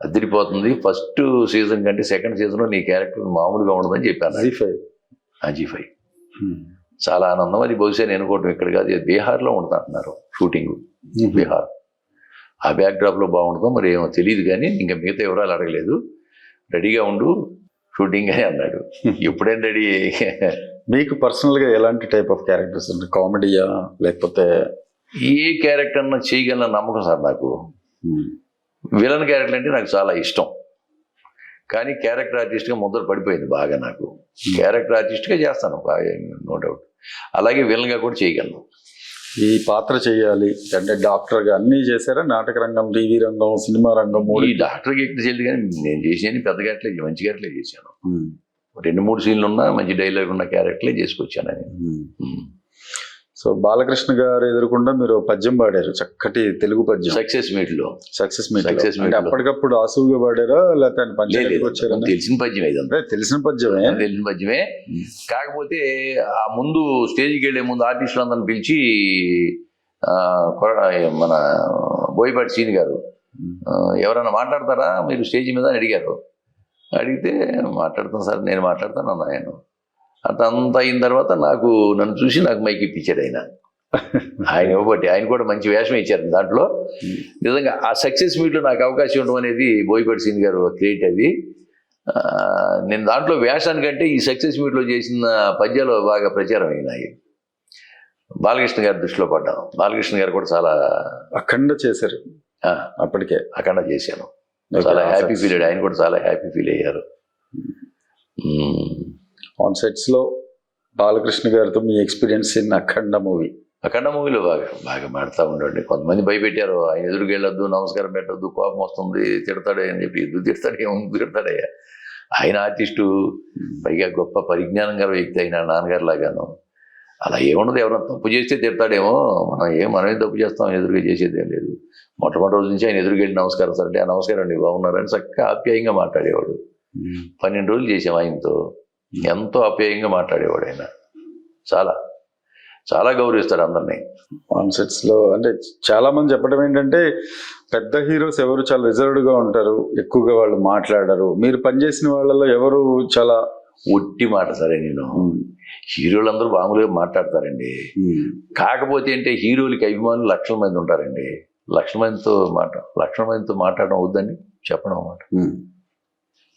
అదిరిపోతుంది, ఫస్ట్ సీజన్ కంటే సెకండ్ సీజన్లో నీ క్యారెక్టర్ మామూలుగా ఉండదని చెప్పాను. G5 చాలా ఆనందం. అది బహుశా నేను అనుకోవటం ఇక్కడ కాదు, బీహార్లో ఉంటున్నారు షూటింగ్, బీహార్. ఆ బ్యాక్ డ్రాప్లో బాగుంటుందో మరి ఏమో తెలియదు, కానీ ఇంకా మిగతా వివరాలు అడగలేదు. రెడీగా ఉండు షూటింగ్ అని అన్నాడు. ఎప్పుడేం రెడీ? మీకు పర్సనల్ గా ఎలాంటి టైప్ ఆఫ్ క్యారెక్టర్స్ అంటే కామెడీయా లేకపోతే ఏ క్యారెక్టర్ అన్నా చేయగలన నమ్మకం సార్ నాకు. విలన్ క్యారెక్టర్ అంటే నాకు చాలా ఇష్టం, కానీ క్యారెక్టర్ ఆర్టిస్ట్గా ముద్ర పడిపోయింది బాగా నాకు. క్యారెక్టర్ ఆర్టిస్ట్గా చేస్తాను బాగా, నో డౌట్. అలాగే విలన్గా కూడా చేయగలను. ఈ పాత్ర చేయాలి అంటే డాక్టర్గా అన్నీ చేశారా? నాటక రంగం, టీవీ రంగం, సినిమా రంగం. ఈ డాక్టర్కి ఎక్కడ చేయలేదు, కానీ నేను చేసాను పెద్ద క్యారెక్టర్లే, మంచి క్యారెక్టర్లే చేశాను. 2-3 సీన్లు ఉన్నా మంచి డైలాగ్ ఉన్న క్యారెక్టర్లే చేసుకొచ్చాను అని. సో బాలకృష్ణ గారు ఎదురకుండా మీరు పద్యం పాడారు, చక్కటి తెలుగు పద్యం, సక్సెస్ మీట్ అంటే అప్పటికప్పుడు ఆసువుగా పాడారా లేకపోతే పంచాయతీకి వచ్చారా? తెలిసిన పద్యమే, ఇదంతా తెలిసిన పద్యమే. కాకపోతే ఆ ముందు స్టేజ్కి వెళ్లే ముందు ఆర్టిస్టులు అందరిని పిలిచి మన బోయపాటి సీని గారు, ఎవరైనా మాట్లాడతారా మీరు స్టేజ్ మీద అని అడిగారు. అడిగితే మాట్లాడతాను సార్, నేను మాట్లాడతాను అన్న ఆయన. అంతా అయిన తర్వాత నన్ను చూసి నాకు మైక్ ఇప్పించాడు ఆయన. ఆయన ఇవ్వబట్టి ఆయన కూడా మంచి వేషం ఇచ్చారు దాంట్లో. నిజంగా ఆ సక్సెస్ మీట్లో నాకు అవకాశం ఇవ్వడం అనేది బోయపాటి సీన్ గారు క్రియేట్ అది. నేను దాంట్లో వేషానికంటే ఈ సక్సెస్ మీట్లో చేసిన పద్యాలు బాగా ప్రచారం అయినాయి. బాలకృష్ణ గారి దృష్టిలో పడ్డాను. బాలకృష్ణ గారు కూడా చాలా అఖండ చేశారు అప్పటికే. అఖండ చేశాను. చాలా హ్యాపీ ఫీల్ అయ్యాడు. ఆయన కూడా చాలా హ్యాపీ ఫీల్ అయ్యారు. ఆన్ సెట్స్ లో బాలకృష్ణ గారితో మీ ఎక్స్పీరియన్స్ ఇన్ అఖండ మూవీ? అఖండ మూవీలో బాగా మాడుతూ ఉండండి. కొంతమంది భయపెట్టారు, ఆయన ఎదురుకు వెళ్ళొద్దు, నమస్కారం పెట్టద్దు, కోపం వస్తుంది, తిడతాడే అని చెప్పి. ఎదురు తిడతాడయ్యా. ఆయన ఆర్టిస్టు, పైగా గొప్ప పరిజ్ఞానం గల వ్యక్తి అయిన నాన్నగారు లాగాను. అలా ఏముండదు, ఎవరైనా తప్పు చేస్తే తిడతాడేమో, మనమేం తప్పు చేస్తాం, ఎదురుగా చేసేది ఏం లేదు. మొట్టమొదటి రోజు నుంచి ఆయన ఎదురుకు వెళ్ళి నమస్కారం సార్ అంటే, ఆ నమస్కారం అండి బాగున్నారని చక్కగా ఆప్యాయంగా మాట్లాడేవాడు. 12 రోజులు చేసాం ఆయనతో. ఎంతో ఆప్యాయంగా మాట్లాడేవాడు ఆయన. చాలా చాలా గౌరవిస్తాడు అందరినీ. ఆన్ సెట్స్ లో అంటే చాలా మంది చెప్పడం ఏంటంటే, పెద్ద హీరోస్ ఎవరు చాలా రిజర్వ్డ్ గా ఉంటారు, ఎక్కువగా వాళ్ళు మాట్లాడరు. మీరు పనిచేసిన వాళ్ళలో ఎవరు చాలా ఒట్టి మాట సరే. నేను హీరోలందరూ మామూలుగా మాట్లాడతారండి. కాకపోతే అంటే హీరోలకి అభిమానులు లక్షల మంది ఉంటారండి. లక్షల మందితో మాట్లాడడం అవుద్దండి, చెప్పడం అన్నమాట.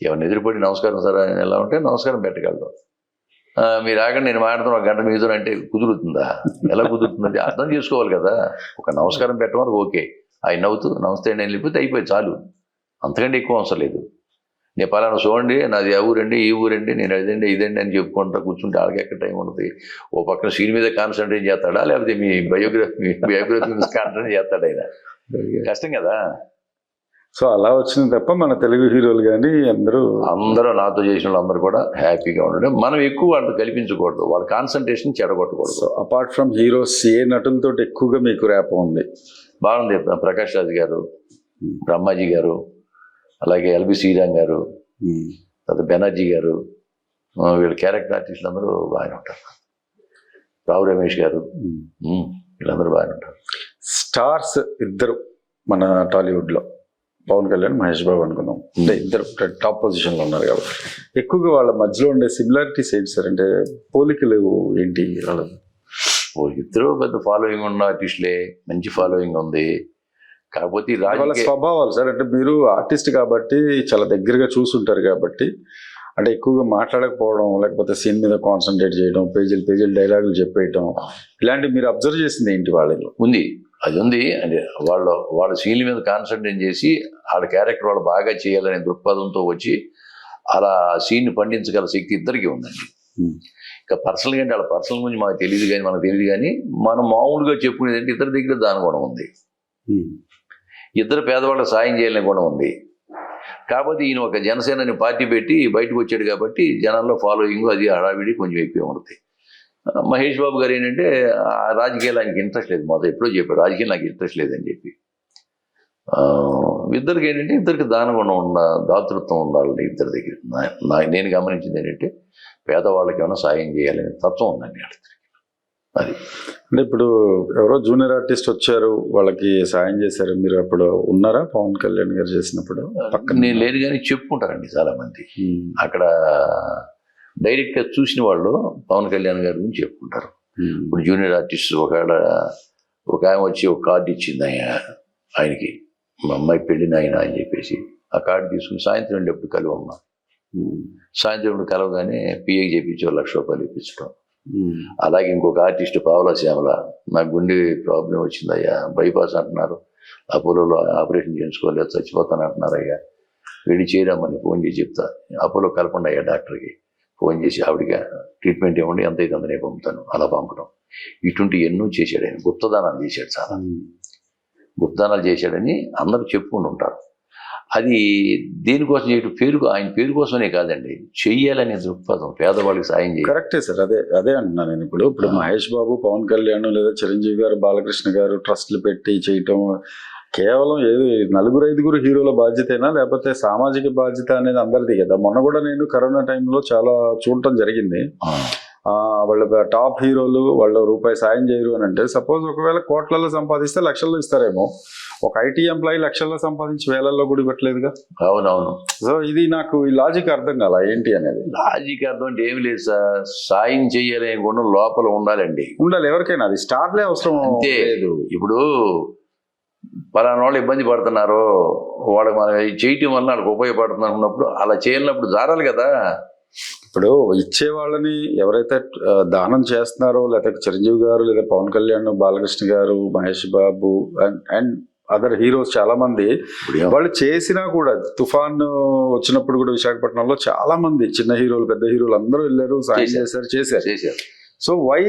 ఎవరిని ఎదురుపడి నమస్కారం సార్ అని ఎలా ఉంటే నమస్కారం పెట్టగలదు. మీరు ఆగండి నేను మాట్లాడుతున్నా 1 గంట మీతో అంటే కుదురుతుందా? ఎలా కుదురుతుంది? అర్థం చేసుకోవాలి కదా. ఒక నమస్కారం పెట్టమని ఓకే, ఆయన నవ్వుతూ నమస్తే అండి అని వెళ్ళిపోతే అయిపోయి చాలు. అంతకంటే ఎక్కువ అవసరం లేదు. నేను పలానా చూడండి, నాది ఆ ఊరండి, ఈ ఊరండి, నేను అదండి ఇదండి అని చెప్పుకుంటా కూర్చుంటే వాళ్ళకి ఎక్కడ టైం ఉంటుంది? ఓ పక్కన సీన్ మీద కాన్సన్ట్రేట్ చేస్తాడా, లేకపోతే మీ బయోగ్రఫీ మీద కాన్సన్ట్రేట్ చేస్తాడా? ఆయన కష్టం కదా. సో అలా వచ్చింది తప్ప మన తెలుగు హీరోలు కానీ అందరూ నాతో చేసిన వాళ్ళందరూ కూడా హ్యాపీగా ఉండడం. మనం ఎక్కువ వాళ్ళతో కల్పించకూడదు, వాళ్ళ కాన్సన్ట్రేషన్ చెడగొట్టకూడదు. సో అపార్ట్ ఫ్రమ్ హీరోస్ ఏ నటులతో ఎక్కువగా మీకు ర్యాప్ ఉంది? బాగుంది. ప్రకాష్ రాజ్ గారు, బ్రహ్మాజీ గారు, అలాగే ఎల్బి శ్రీరామ్ గారు, తర్వాత బెనర్జీ గారు, వీళ్ళ క్యారెక్టర్ ఆర్టిస్టులు అందరూ బాగానే ఉంటారు. రావు రమేష్ గారు, వీళ్ళందరూ బాగానే ఉంటారు. స్టార్స్ ఇద్దరు మన టాలీవుడ్ లో, పవన్ కళ్యాణ్, మహేష్ బాబు అనుకున్నాం. అంటే ఇద్దరు టాప్ పొజిషన్ లో ఉన్నారు కాబట్టి ఎక్కువగా వాళ్ళ మధ్యలో ఉండే సిమిలారిటీస్ ఏంటి సార్? అంటే పోలికలు ఏంటి వాళ్ళ? ఇద్దరు పెద్ద ఫాలోయింగ్ ఉన్న ఆర్టిస్టులే, మంచి ఫాలోయింగ్ ఉంది. కాకపోతే వాళ్ళ స్వభావాలు సార్, అంటే మీరు ఆర్టిస్ట్ కాబట్టి చాలా దగ్గరగా చూసుంటారు కాబట్టి, అంటే ఎక్కువగా మాట్లాడకపోవడం, లేకపోతే సీన్ మీద కాన్సన్ట్రేట్ చేయడం, పేజీలు డైలాగులు చెప్పేయటం, ఇలాంటివి మీరు అబ్జర్వ్ చేసింది ఏంటి వాళ్ళలో? ఉంది, అది ఉంది. అంటే వాళ్ళ సీన్ల మీద కాన్సన్ట్రేట్ చేసి వాళ్ళ క్యారెక్టర్ వాళ్ళు బాగా చేయాలనే దృక్పథంతో వచ్చి అలా సీన్ని పండించగల శక్తి ఇద్దరికి ఉందండి. ఇంకా పర్సనల్గా అంటే వాళ్ళ పర్సనల్ గురించి మనకు తెలియదు కానీ మనం మామూలుగా చెప్పుకునేది అంటే ఇద్దరి దగ్గర దాని గుణం ఉంది. ఇద్దరు పేదవాళ్ళకి సాయం చేయాలని గుణం ఉంది. కాకపోతే ఈయన ఒక జనసేనని పార్టీ పెట్టి బయటకు వచ్చాడు కాబట్టి జనాల్లో ఫాలోయింగ్ అది హడావిడి కొంచెం ఎక్కువ ఉంటుంది. మహేష్ బాబు గారు ఏంటంటే రాజకీయాలు ఆయనకి ఇంట్రెస్ట్ లేదు. మొదలు ఎప్పుడో చెప్పాడు రాజకీయాలు నాకు ఇంట్రెస్ట్ లేదని చెప్పి. ఇద్దరికి ఏంటంటే ఇద్దరికి దానగుణం దాతృత్వం ఉండాలని ఇద్దరి దగ్గర. నేను గమనించింది ఏంటంటే పేదవాళ్ళకి ఏమైనా సాయం చేయాలనే తత్వం ఉందండి అది. అంటే ఇప్పుడు ఎవరో జూనియర్ ఆర్టిస్ట్ వచ్చారు, వాళ్ళకి సాయం చేశారు, మీరు అప్పుడు ఉన్నారా పవన్ కళ్యాణ్ గారు చేసినప్పుడు? పక్కన నేను లేను కానీ చెప్పుకుంటారండి చాలా మంది. అక్కడ డైరెక్ట్గా చూసిన వాళ్ళు పవన్ కళ్యాణ్ గారి గురించి చెప్పుకుంటారు. ఇప్పుడు జూనియర్ ఆర్టిస్ట్ ఒక ఆమె వచ్చి ఒక కార్డు ఇచ్చింది ఆయనకి, మా అమ్మాయి పెళ్ళిన ఆయన అని చెప్పేసి ఆ కార్డు తీసుకుని సాయంత్రం వెళ్ళేప్పుడు కలువమ్మ, సాయంత్రం ఎప్పుడు కలవగానే పిఏకి చేపించి 1 లక్ష రూపాయలు ఇప్పించడం. అలాగే ఇంకొక ఆర్టిస్ట్ పావలా శ్యామల, నాకు గుండె ప్రాబ్లం వచ్చిందయ్యా, బైపాస్ అంటున్నారు, అపోలోలో ఆపరేషన్ చేయించుకోలేదు, చచ్చిపోతాను అంటున్నారు అయ్యా, వెళ్ళి చేయరామని ఫోన్ చేసి చెప్తా, అపోలో కలపండి అయ్యా డాక్టర్కి ఫోన్ చేసి ఆవిడగా ట్రీట్మెంట్ ఇవ్వండి, ఎంత అయితే అంతనే పంపుతాను, అలా పంపడం. ఇటువంటి ఎన్నో చేశాడు ఆయన. గుప్తదానాలు చేశాడు, చాలా గుప్తదానాలు చేశాడని అందరూ చెప్పుకుంటూ ఉంటారు. అది దేనికోసం చేయడం, ఆయన పేరు కోసమే కాదండి, చెయ్యాలనే దృక్పథం, పేదవాళ్ళకి సాయం చేయాలి. కరెక్టే సార్, అదే అంటున్నాను నేను. ఇప్పుడు మహేష్ బాబు, పవన్ కళ్యాణ్ లేదా చిరంజీవి గారు, బాలకృష్ణ గారు ట్రస్ట్లు పెట్టి చేయటం కేవలం ఏది 4-5 హీరోల బాధ్యతేనా, లేకపోతే సామాజిక బాధ్యత అనేది అందరిది కదా? మొన్న కూడా నేను కరోనా టైంలో చాలా చూడటం జరిగింది. వాళ్ళ టాప్ హీరోలు వాళ్ళు రూపాయి సాయం చేయరు అని అంటే, సపోజ్ ఒకవేళ కోట్లలో సంపాదిస్తే లక్షల్లో ఇస్తారేమో, ఒక ఐటీ ఎంప్లాయీ లక్షల్లో సంపాదించి వేలల్లో కూడా ఇవ్వట్లేదుగా. అవునవును. సో ఇది నాకు ఈ లాజిక్ అర్థం కాల ఏంటి అనేది. లాజిక్ అర్థం అంటే ఏమి లేదు సార్, సాయం చెయ్యాలనే గుణం లోపల ఉండాలండి. ఉండాలి ఎవరికైనా, అది స్టార్లే అవసరం అంతే. లేదు. ఇప్పుడు పలానా వాళ్ళు ఇబ్బంది పడుతున్నారు, వాళ్ళకి మనం చేయటం వల్ల వాళ్ళకి ఉపయోగపడుతుంది అనుకున్నప్పుడు అలా చేయలేనప్పుడు జారాలి కదా. ఇప్పుడు ఇచ్చే వాళ్ళని ఎవరైతే దానం చేస్తున్నారో, లేకపోతే చిరంజీవి గారు, లేదా పవన్ కళ్యాణ్, బాలకృష్ణ గారు, Mahesh Babu and other heroes చాలా మంది వాళ్ళు చేసినా కూడా, తుఫాన్ వచ్చినప్పుడు కూడా విశాఖపట్నంలో చాలా మంది చిన్న హీరోలు పెద్ద హీరోలు అందరూ వెళ్ళారు, సాయం చేశారు. So why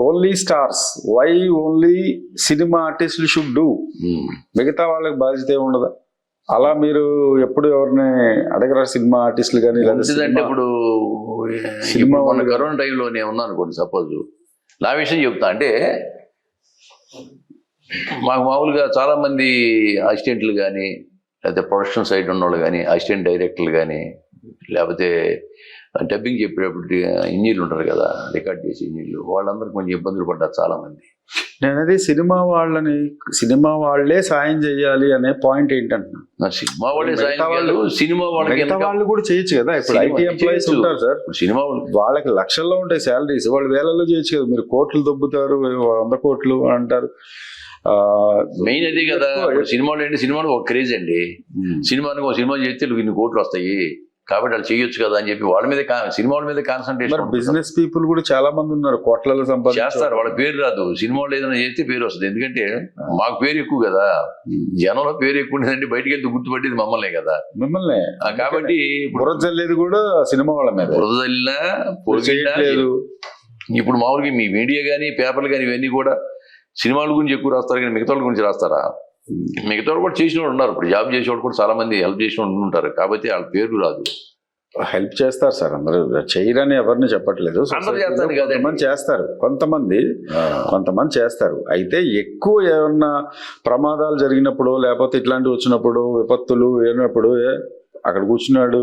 only stars, why only cinema ఆర్టిస్టులు షుడ్ డూ? మిగతా వాళ్ళకి బాధ్యత ఏమి ఉండదా? అలా మీరు ఎప్పుడు ఎవరిని అడగరా సినిమా ఆర్టిస్టులు కానీ? అంటే ఇప్పుడు సినిమా మన కరోనా టైంలో నేను ఉన్నాను అనుకోండి, సపోజ్ నా విషయం చెప్తా. అంటే మాకు మామూలుగా చాలా మంది అసిస్టెంట్లు కానీ, లేకపోతే ప్రొడక్షన్ సైడ్ ఉన్నవాళ్ళు కానీ, అసిస్టెంట్ డైరెక్టర్లు కానీ, లేకపోతే డబ్బింగ్ చెప్పేటప్పుడు ఇంజనీర్లు ఉంటారు కదా, రికార్డ్ చేసే ఇంజనీర్లు, వాళ్ళందరూ కొంచెం ఇబ్బందులు పడ్డారు చాలా మంది. నేనది సినిమా వాళ్ళే సాయం చేయాలి అనే పాయింట్ ఏంటంటున్నా. సినిమా వాళ్ళే సాయం చేయాలి, సినిమా వాళ్ళు కూడా చేయొచ్చు కదా. ఇప్పుడు ఐటీ ఎంప్లాయీస్ ఉంటారు సార్, సినిమా వాళ్ళకి లక్షల్లో ఉంటాయి శాలరీస్, వాళ్ళు వేలల్లో చేయొచ్చు కదా. మీరు కోట్లు దొబ్బుతారు, 100 కోట్లు అంటారు. మెయిన్ అదే కదా. సినిమాలు ఏంటి, సినిమాలు ఒక క్రేజ్ అండి. సినిమానికి ఒక సినిమా చేస్తే ఇన్ని కోట్లు వస్తాయి కాబట్టి వాళ్ళు చేయొచ్చు కదా అని చెప్పి వాళ్ళ మీద, సినిమాల మీద కాన్సన్ట్రేషన్. బిజినెస్ పీపుల్ కూడా చాలా మంది ఉన్నారు, కోట్లలో చేస్తారు, వాళ్ళ పేరు రాదు. సినిమాలో ఏదైనా చేస్తే పేరు వస్తుంది, ఎందుకంటే మాకు పేరు ఎక్కువ కదా. జనంలో పేరు ఎక్కువ ఉండేదంటే బయటికి వెళ్తే గుర్తుపట్టేది మమ్మల్నే కదా, మిమ్మల్ని. కాబట్టి బురద జల్లేది కూడా సినిమా వాళ్ళ మీద. బురద జల్లినా పొడిగలేదు. ఇప్పుడు మామూలుగా మీ మీడియా కానీ, పేపర్లు కానీ, ఇవన్నీ కూడా సినిమాల గురించి ఎక్కువ రాస్తారు కానీ మిగతా వాళ్ళ గురించి రాస్తారా? మిగతా వాళ్ళు కూడా చేసిన వాళ్ళు ఉన్నారు. ఇప్పుడు జాబ్ చేసేవాళ్ళు కూడా చాలా మంది హెల్ప్ చేసిన వాళ్ళు ఉంటారు, కాబట్టి వాళ్ళ పేరు రాదు. హెల్ప్ చేస్తారు సార్, అందరూ చేయరని ఎవరిని చెప్పట్లేదు. కొంతమంది చేస్తారు, కొంతమంది చేస్తారు. అయితే ఎక్కువ ఏమన్నా ప్రమాదాలు జరిగినప్పుడు, లేకపోతే ఇట్లాంటివి వచ్చినప్పుడు, విపత్తులు ఏమైనప్పుడు అక్కడ కూర్చున్నాడు,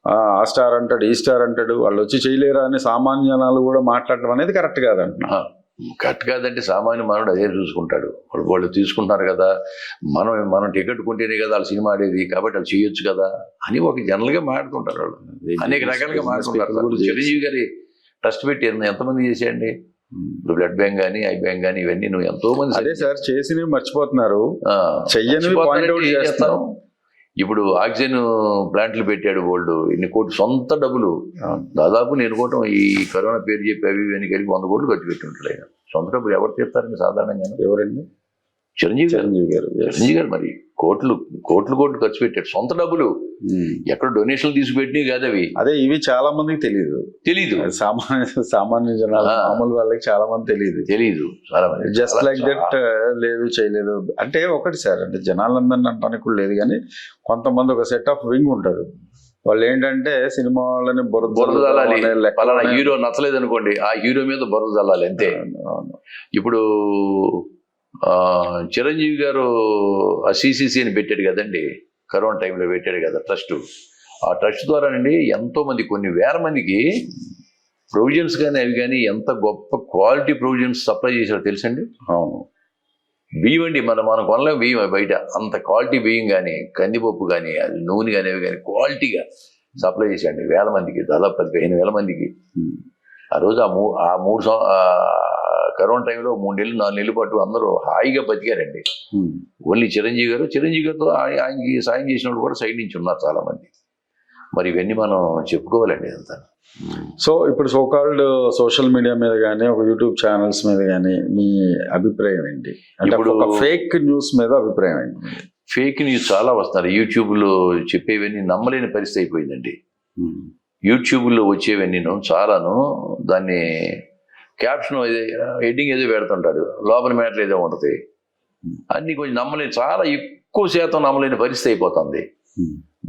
ఆ స్టార్ అంటాడు, ఈ స్టార్ అంటాడు, వాళ్ళు వచ్చి చేయలేరా అని సామాన్య జనాలు కూడా మాట్లాడటం అనేది కరెక్ట్ కాదంటున్నా. కరెక్ట్ కాదంటే సామాన్య మానవుడు అదే చూసుకుంటాడు. వాళ్ళు తీసుకుంటున్నారు కదా, మనం టికెట్ కొంటేనే కదా వాళ్ళు సినిమా ఆడేది, కాబట్టి వాళ్ళు చేయొచ్చు కదా అని ఒక జనరల్ గా మాట్లాడుతుంటారు. వాళ్ళు అనేక రకాలుగా మాట్లాడుతుంటారు. చిరంజీవి గారి ట్రస్ట్ పెట్టి ఎంతమంది చేసేయండి. ఇప్పుడు బ్లడ్ బ్యాంక్ కానీ, ఐ బ్యాంక్ కానీ, ఇవన్నీ నువ్వు ఎంతో మంది. అదే సార్, చేసి మర్చిపోతున్నారు, చెయ్యని పాయింట్ అవుట్ చేస్తాం. ఇప్పుడు ఆక్సిజన్ ప్లాంట్లు పెట్టాడు వాళ్ళు, ఇన్ని కోట్లు సొంత డబ్బులు. దాదాపు నేను కూడా ఈ కరోనా పేరు చెప్పి అవి ఇవన్నీ కలిపి 100 కోట్లు ఖర్చు పెట్టి ఉంటాడు ఆయన. సొంత డబ్బులు ఎవరు తీస్తారండి సాధారణంగా? ఎవరండి? చిరంజీవి గారు మరి కోట్లు ఖర్చు పెట్టాడు, సొంత డబ్బులు. ఎక్కడ డొనేషన్లు తీసుకుపెట్టినవి కాదు అవి. అదే ఇవి చాలా మందికి తెలియదు. సామాన్య జనాలు, మామూలు వాళ్ళకి చాలా మంది తెలియదు. చాలా మంది జస్ట్ లైక్ దట్ లేదు, చేయలేదు అంటే ఒకటి సార్. అంటే జనాలందరినీ అంటానికి కూడా లేదు, కానీ కొంతమంది ఒక సెట్ ఆఫ్ వింగ్ ఉంటారు. వాళ్ళు ఏంటంటే సినిమా వాళ్ళని బురద జల్లాలి. పలానా హీరో నచ్చలేదు అనుకోండి, ఆ హీరో మీద బురద జల్లాలి అంతే. ఇప్పుడు చిరంజీవి గారు ఆ సిసిసి అని పెట్టాడు కదండి, కరోనా టైంలో పెట్టాడు కదా ట్రస్ట్. ఆ ట్రస్ట్ ద్వారానండి ఎంతో మంది, కొన్ని వేల మందికి ప్రొవిజన్స్ కానీ అవి కానీ ఎంత గొప్ప క్వాలిటీ ప్రొవిజన్స్ సప్లై చేశారో తెలుసండి. అవును, బియ్యం అండి, మనం కొనలేము బియ్యం బయట. అంత క్వాలిటీ బియ్యం కానీ, కందిపప్పు కానీ, అది నూనె కానీ, అవి కానీ క్వాలిటీగా సప్లై చేశాండి వేల మందికి, దాదాపు 15,000 మందికి. ఆ రోజు కరోనా టైంలో 3 నెలలు 4 నెలల పాటు అందరూ హాయిగా బతికారండి. ఓన్లీ చిరంజీవి గారితో ఆయనకి సాయం చేసిన వాళ్ళు కూడా సైడ్ నుంచి ఉన్నారు చాలా మంది. మరి ఇవన్నీ మనం చెప్పుకోవాలండి అంతా. సో ఇప్పుడు సోకాల్డ్ సోషల్ మీడియా మీద కానీ, ఒక యూట్యూబ్ ఛానల్స్ మీద కానీ మీ అభిప్రాయం ఏంటి? అంటే ఇప్పుడు ఫేక్ న్యూస్ మీద అభిప్రాయం ఏంటి? ఫేక్ న్యూస్ చాలా వస్తున్నారు. యూట్యూబ్లో చెప్పేవన్నీ నమ్మలేని పరిస్థితి అయిపోయిందండి. యూట్యూబ్లో వచ్చేవన్నీ చాలాను దాన్ని క్యాప్షన్ ఎడ్డింగ్ ఏదో పెడుతుంటాడు, లోపల మ్యాటర్ ఏదో ఉంటుంది. అన్ని కొంచెం నమ్మలేని, చాలా ఎక్కువ శాతం నమ్మలేని పరిస్థితి అయిపోతుంది.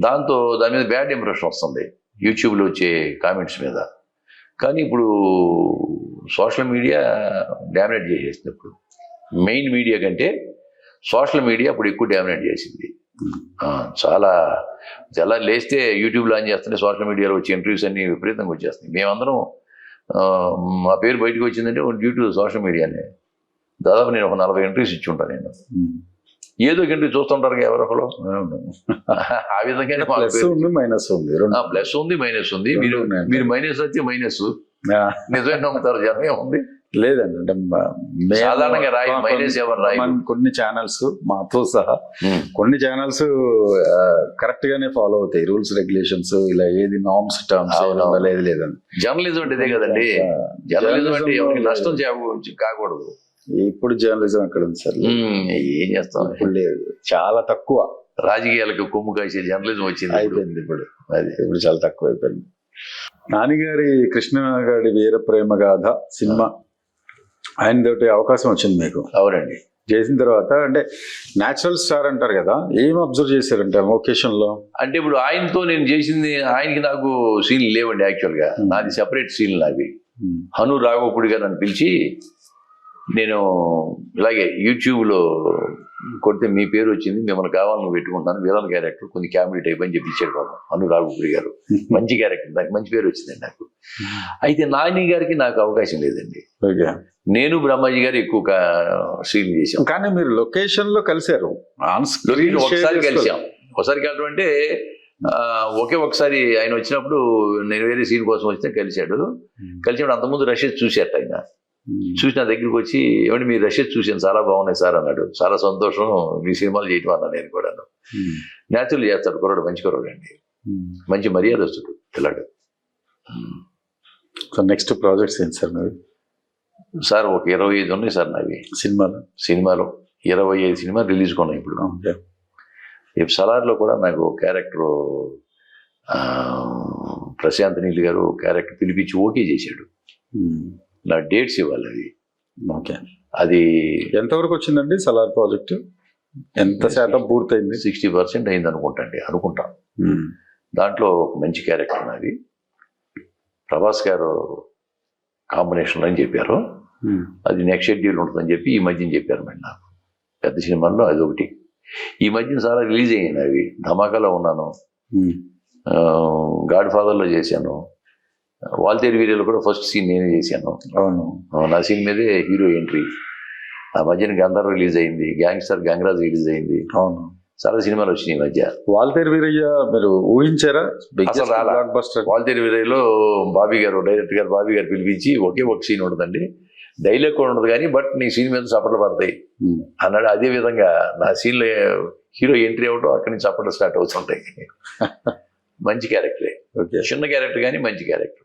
దాంతో దాని మీద బ్యాడ్ ఇంప్రెషన్ వస్తుంది యూట్యూబ్లో వచ్చే కామెంట్స్ మీద. కానీ ఇప్పుడు సోషల్ మీడియా డామినేట్ చేసేసింది. ఇప్పుడు మెయిన్ మీడియా కంటే సోషల్ మీడియా ఇప్పుడు ఎక్కువ డామినేట్ చేసింది. చాలా లేస్తే యూట్యూబ్లో ఆన్ చేస్తుంటే సోషల్ మీడియాలో వచ్చే ఇంటర్వ్యూస్ అన్ని విపరీతంగా వచ్చేస్తాయి. మేమందరం మా పేరు బయటకు వచ్చిందంటే డ్యూ టు సోషల్ మీడియానే. దాదాపు నేను ఒక 40 ఎంట్రీస్ ఇచ్చి ఉంటాను నేను. ఏదో ఒక ఎంట్రీ చూస్తుంటారు ఎవరో ఒకరు. ఆ విధంగానే ప్లస్ ఉంది మైనస్ ఉంది, ప్లస్ ఉంది మైనస్ ఉంది. మీరు మైనస్ అయితే మైనస్ నిజమే నమ్ముతారు జనం, ఏముంది లేదండి. అంటే సాధారణంగా రాయి మైనస్ ఎవరు రాయి. కొన్ని ఛానల్స్ మాతో సహా కొన్ని ఛానల్స్ కరెక్ట్ గానే ఫాలో అవుతాయి రూల్స్ రెగ్యులేషన్స్, ఇలా ఏది నార్మ్స్ టర్మ్స్ లేదు లేదండి. జర్నలిజం అంటే ఇదే కదండి. జర్నలిజం అంటే ఎవరికి నష్టం కాకూడదు. ఇప్పుడు జర్నలిజం ఎక్కడ ఉంది సార్? ఏం చేస్తాం, ఇప్పుడు లేదు, చాలా తక్కువ. రాజకీయాలకు కొమ్ము కాసే జర్నలిజం వచ్చింది, అయిపోయింది ఇప్పుడు. అది ఇప్పుడు చాలా తక్కువ అయిపోయింది. నానిగారి కృష్ణ గారి వీర ప్రేమ గాథ సినిమా ఆయన తోటి అవకాశం వచ్చింది మీకు. అవునండి. చేసిన తర్వాత అంటే న్యాచురల్ స్టార్ అంటారు కదా, ఏం అబ్జర్వ్ చేశారంటే లొకేషన్ లో? అంటే ఇప్పుడు ఆయనతో నేను చేసింది, ఆయనకి నాకు సీన్లు లేవండి యాక్చువల్గా. నాది సెపరేట్ సీన్లు అవి. హను రాఘవపూడి గారు నన్ను పిలిచి, నేను ఇలాగే యూట్యూబ్లో కొడితే మీ పేరు వచ్చింది, మిమ్మల్ని కావాలని పెట్టుకుంటాను, విలన్ క్యారెక్టర్ కొంచెం కామెడీ టైప్ అని చెప్పి ఇచ్చాడు బాబు హను రాఘవపూడి గారు. మంచి క్యారెక్టర్, దానికి మంచి పేరు వచ్చిందండి నాకు. అయితే నాని గారికి నాకు అవకాశం లేదండి. నేను బ్రహ్మాజీ గారు ఎక్కువ సీన్ చేశాం. కానీ మీరు లొకేషన్ లో కలిశారు, ఒకసారి కలిసాం. ఒకసారి కలవడం అంటే ఒకసారి ఆయన వచ్చినప్పుడు నేను వేరే సీన్ కోసం వస్తే కలిశాడు. కలిసినప్పుడు అంతకుముందు రషెస్ చూశారు ఆయన. చూసి నా దగ్గరికి వచ్చి, ఏమంటే మీ రషెస్ చూసాను చాలా బాగున్నాయి సార్ అన్నాడు. చాలా సంతోషం, మీ సినిమాలు చేయటం అన్నాను నేను కూడా. న్యాచురల్ చేస్తాడు కుర్రాడు, మంచి కుర్రాడు అండి, మంచి మర్యాదస్తుడు పిల్లాడు. నెక్స్ట్ ప్రాజెక్ట్స్ ఏంటి సార్ మీరు? సార్ ఒక 25 ఉన్నాయి సార్ నావి సినిమాలో 25 సినిమా రిలీజ్ కొన్నాయి ఇప్పుడు. రేపు సలార్లో కూడా నాకు క్యారెక్టర్ ప్రశాంత్ నీల్ గారు క్యారెక్టర్ పిలిపించి ఓకే చేశాడు. నా డేట్స్ ఇవ్వాలి అది. ఓకే, అది ఎంతవరకు వచ్చిందండి సలార్ ప్రాజెక్ట్? ఎంత శాతం పూర్తయింది? 60% అయింది అనుకుంటాను. దాంట్లో ఒక మంచి క్యారెక్టర్ నాది. ప్రభాస్ గారు కాంబినేషన్లో అని చెప్పారు. అది నెక్స్ట్ షెడ్యూల్ ఉంటుందని చెప్పి ఈ మధ్యన చెప్పారు మేడం నాకు. పెద్ద సినిమాల్లో అది ఒకటి. ఈ మధ్యన చాలా రిలీజ్ అయ్యాయి అవి. ధమాకాలో ఉన్నాను, గాడ్ ఫాదర్లో చేశాను, వాల్తేరు వీరిలో కూడా ఫస్ట్ సీన్ నేనే చేశాను. అవును, నా సీన్ మీదే హీరో ఎంట్రీ. ఆ మధ్యన గంధర్ రిలీజ్ అయింది, గ్యాంగ్స్టర్ గంగరాజ్ రిలీజ్ అయింది. అవును, చాలా సినిమాలు వచ్చినాయి ఈ మధ్య. వాల్తేరు వీరయ్య మీరు ఊహించారా? వాల్తేరు వీరయ్యలో డైరెక్టర్ గారు బాబీ గారు పిలిపించి ఒకే ఒక సీన్ ఉంటుందండి, డైలాగ్ కూడా ఉండదు కానీ బట్ నీ సీన్ మీద చప్పట్లు పడతాయి అన్నాడు. అదే విధంగా నా సీన్లో హీరో ఎంట్రీ అవటం అక్కడి నుంచి చప్పట్లు స్టార్ట్ అవుతుంటాయి. మంచి క్యారెక్టరే, చిన్న క్యారెక్టర్ కానీ మంచి క్యారెక్టర్.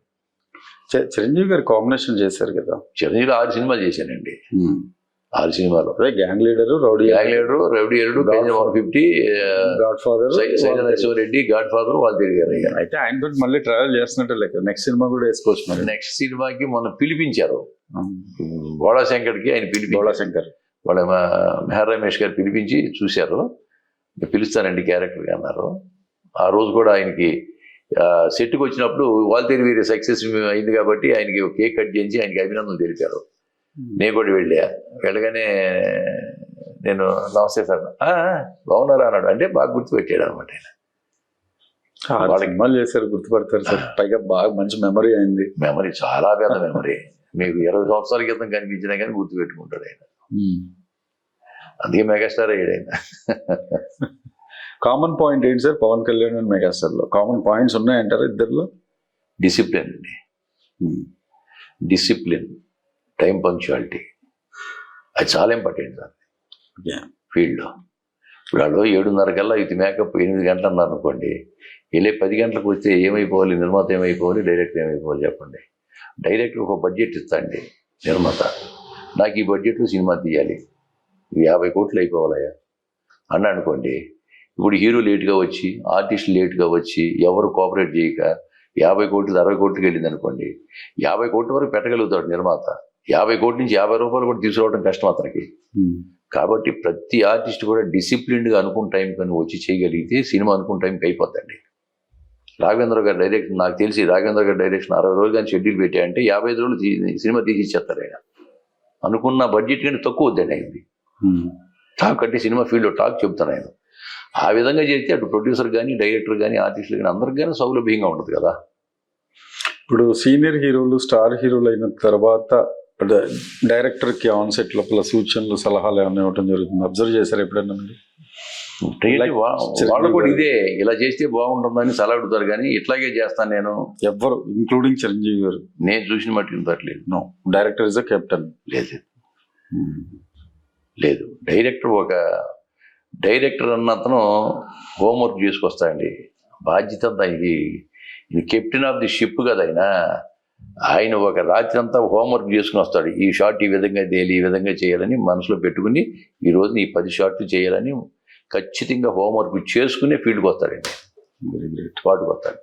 చిరంజీవి గారు కాంబినేషన్ చేశారు కదా. చిరంజీవి 6 సినిమాలు చేశానండి. 6 సినిమాలు. Gang leader, rowdy leader, 150, God father, Reddy, God father, Waltair గారు. అయితే ఆయనతో మళ్ళీ ట్రావెల్ చేస్తున్నట్టు లెక్క. నెక్స్ట్ సినిమా కూడా వేసుకోవచ్చు మరి. నెక్స్ట్ సినిమాకి మొన్న పిలిపించారు బోళా శంకర్కి. ఆయన బోళా శంకర్ వాళ్ళ మెహర్ రమేష్ గారు పిలిపించి చూశారు. పిలుస్తానండి క్యారెక్టర్గా అన్నారు. ఆ రోజు కూడా ఆయనకి సెట్కి వచ్చినప్పుడు వాల్తేరు వీరి సక్సెస్ అయింది కాబట్టి ఆయనకి కేక్ కట్ చేసి ఆయనకి అభినందనలు తెలిపారు. నేను కూడా వెళ్ళగానే నేను నమస్తే సార్, బాగున్నారా అన్నాడు. అంటే బాగా గుర్తుపెట్టాడు అనమాట ఆయన. సినిమాలు చేశారు, గుర్తుపడతారు సార్. పైగా బాగా మంచి మెమరీ అయింది. మెమరీ చాలా పెద్ద మెమరీ. మీకు 20 సంవత్సరాల క్రితం కనిపించినా కానీ గుర్తుపెట్టుకుంటాడు ఆయన. అందుకే మెగాస్టార్ అయ్యాడు ఆయన. కామన్ పాయింట్ ఏంటి sir Pavan Kalyan and megastar లో? కామన్ పాయింట్స్ ఉన్నాయంటారా ఇద్దరిలో? డిసిప్లిన్ అండి, డిసిప్లిన్, టైం పంక్చువాలిటీ, అది చాలా ఇంపార్టెంట్ సార్ ఫీల్డ్లో. ఇప్పుడు వాళ్ళు 7:30 కల్లా ఇది మేకప్ 8 గంటలు అన్నారు అనుకోండి, వెళ్ళే 10 గంటలకు వస్తే ఏమైపోవాలి, నిర్మాత ఏమైపోవాలి, డైరెక్టర్ ఏమైపోవాలి చెప్పండి. డైరెక్టర్ ఒక బడ్జెట్ ఇస్తాండి నిర్మాత, నాకు ఈ బడ్జెట్లో సినిమా తీయాలి, 50 కోట్లు అయిపోవాలయ్యా అన్నా అనుకోండి. ఇప్పుడు హీరో లేట్గా వచ్చి, ఆర్టిస్ట్ లేట్గా వచ్చి, ఎవరు కోఆపరేట్ చేయక 50 కోట్లు 60 కోట్లకి వెళ్ళింది అనుకోండి, 50 కోట్ల వరకు పెట్టగలుగుతాడు నిర్మాత. 50 కోట్ల నుంచి 50 రూపాయలు కూడా తీసుకురావడం కష్టం అతనికి. కాబట్టి ప్రతి ఆర్టిస్ట్ కూడా డిసిప్లిన్డ్గా అనుకున్న టైం కానీ వచ్చి చేయగలిగితే సినిమా అనుకున్న టైంకి అయిపోద్దండి. రాఘవేంద్ర గారి డైరెక్షన్, నాకు తెలిసి రాఘవేంద్ర గారి డైరెక్షన్ 60 రోజులు కానీ షెడ్యూల్ పెట్టాయంటే 55 రోజులు సినిమా తీసి ఇచ్చేస్తారు ఆయన. అనుకున్న బడ్జెట్ కంటే తక్కువ వద్దండి అయింది. టాక్ అంటే సినిమా ఫీల్డ్లో టాక్ చెప్తాను ఆయన. ఆ విధంగా చేస్తే అటు ప్రొడ్యూసర్ కానీ, డైరెక్టర్ కానీ, ఆర్టిస్టులు కానీ అందరికి కానీ సౌలభ్యంగా ఉంటుంది కదా. ఇప్పుడు సీనియర్ హీరోలు స్టార్ హీరోలు అయిన తర్వాత డైరెక్టర్ కి ఆన్ సెట్ లోపల సూచనలు సలహాలు ఏమైనా ఇవ్వడం జరుగుతుంది? అబ్జర్వ్ చేశారు ఎప్పుడైనా మీరు? వాళ్ళు కూడా ఇదే ఇలా చేస్తే బాగుంటుందని సలహా అడుగుతారు, కానీ ఇట్లాగే చేస్తాను నేను. ఎవ్వరు ఇంక్లూడింగ్ చిరంజీవి గారు నేను చూసిన మట్టి ఇంతట్లేదు. No, director is a captain. లేదు లేదు, డైరెక్టర్ అన్న అతను హోంవర్క్ చేసుకొస్తాడండి. బాధ్యత అంతా ఇది కెప్టెన్ ఆఫ్ ది షిప్ కదా ఆయన ఒక రాత్రి అంతా హోంవర్క్ చేసుకుని వస్తాడు. ఈ షాట్ ఈ విధంగా తేలి ఈ విధంగా చేయాలని మనసులో పెట్టుకుని ఈ రోజు ఈ 10 షాట్లు చేయాలని ఖచ్చితంగా హోంవర్క్ చేసుకునే ఫీల్డ్కి వస్తాడండి. Very great. స్పాట్కి వస్తాడు.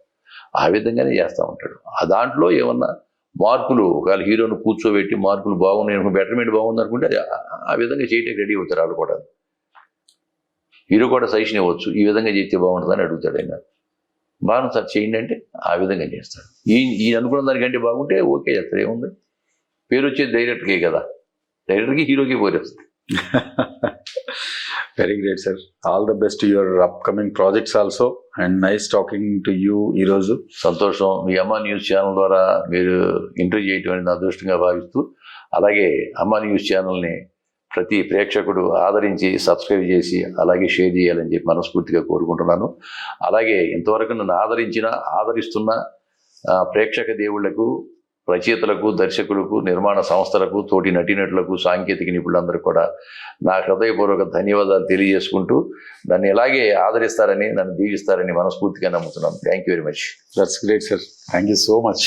ఆ విధంగానే చేస్తూ ఉంటాడు. ఆ దాంట్లో ఏమన్నా మార్పులు, ఒకవేళ హీరోను కూర్చోబెట్టి మార్పులు బాగున్నాయి, బెటర్మెంట్ బాగుంది అనుకుంటే ఆ విధంగా చేయడానికి రెడీ అవుతారు వాళ్ళు కూడా. హీరో కూడా సజెషన్ ఇవ్వచ్చు, ఈ విధంగా చేస్తే బాగుంటుందని అడుగుతాడు ఆయన. బాగుంది సార్ చేయండి అంటే ఆ విధంగా చేస్తాడు. ఈయన అనుకున్న దానికంటే బాగుంటే ఓకే చేస్తాడు. ఏముంది, పేరు వచ్చేది డైరెక్టర్కే కదా, డైరెక్టర్కి హీరోకి పేరు వస్తుంది. Very great sir. All the best your upcoming projects also, and nice talking to you ఈరోజు. సంతోషం. మీ అమ్మ న్యూస్ ఛానల్ ద్వారా మీరు ఇంటర్వ్యూ చేయటం అనేది అదృష్టంగా భావిస్తూ, అలాగే అమ్మ న్యూస్ ఛానల్ని ప్రతి ప్రేక్షకుడు ఆదరించి సబ్స్క్రైబ్ చేసి అలాగే షేర్ చేయాలని చెప్పి మనస్ఫూర్తిగా కోరుకుంటున్నాను. అలాగే ఇంతవరకు నన్ను ఆదరిస్తున్న ప్రేక్షక దేవుళ్లకు, రచయితలకు, దర్శకులకు, నిర్మాణ సంస్థలకు, తోటి నటీనటులకు, సాంకేతిక నిపుణులందరూ కూడా నా హృదయపూర్వక ధన్యవాదాలు తెలియజేసుకుంటూ నన్ను ఎలాగే ఆదరిస్తారని, నన్ను దీవిస్తారని మనస్ఫూర్తిగా నమ్ముతున్నాను. Thank you very much. That's great sir. Thank you so much.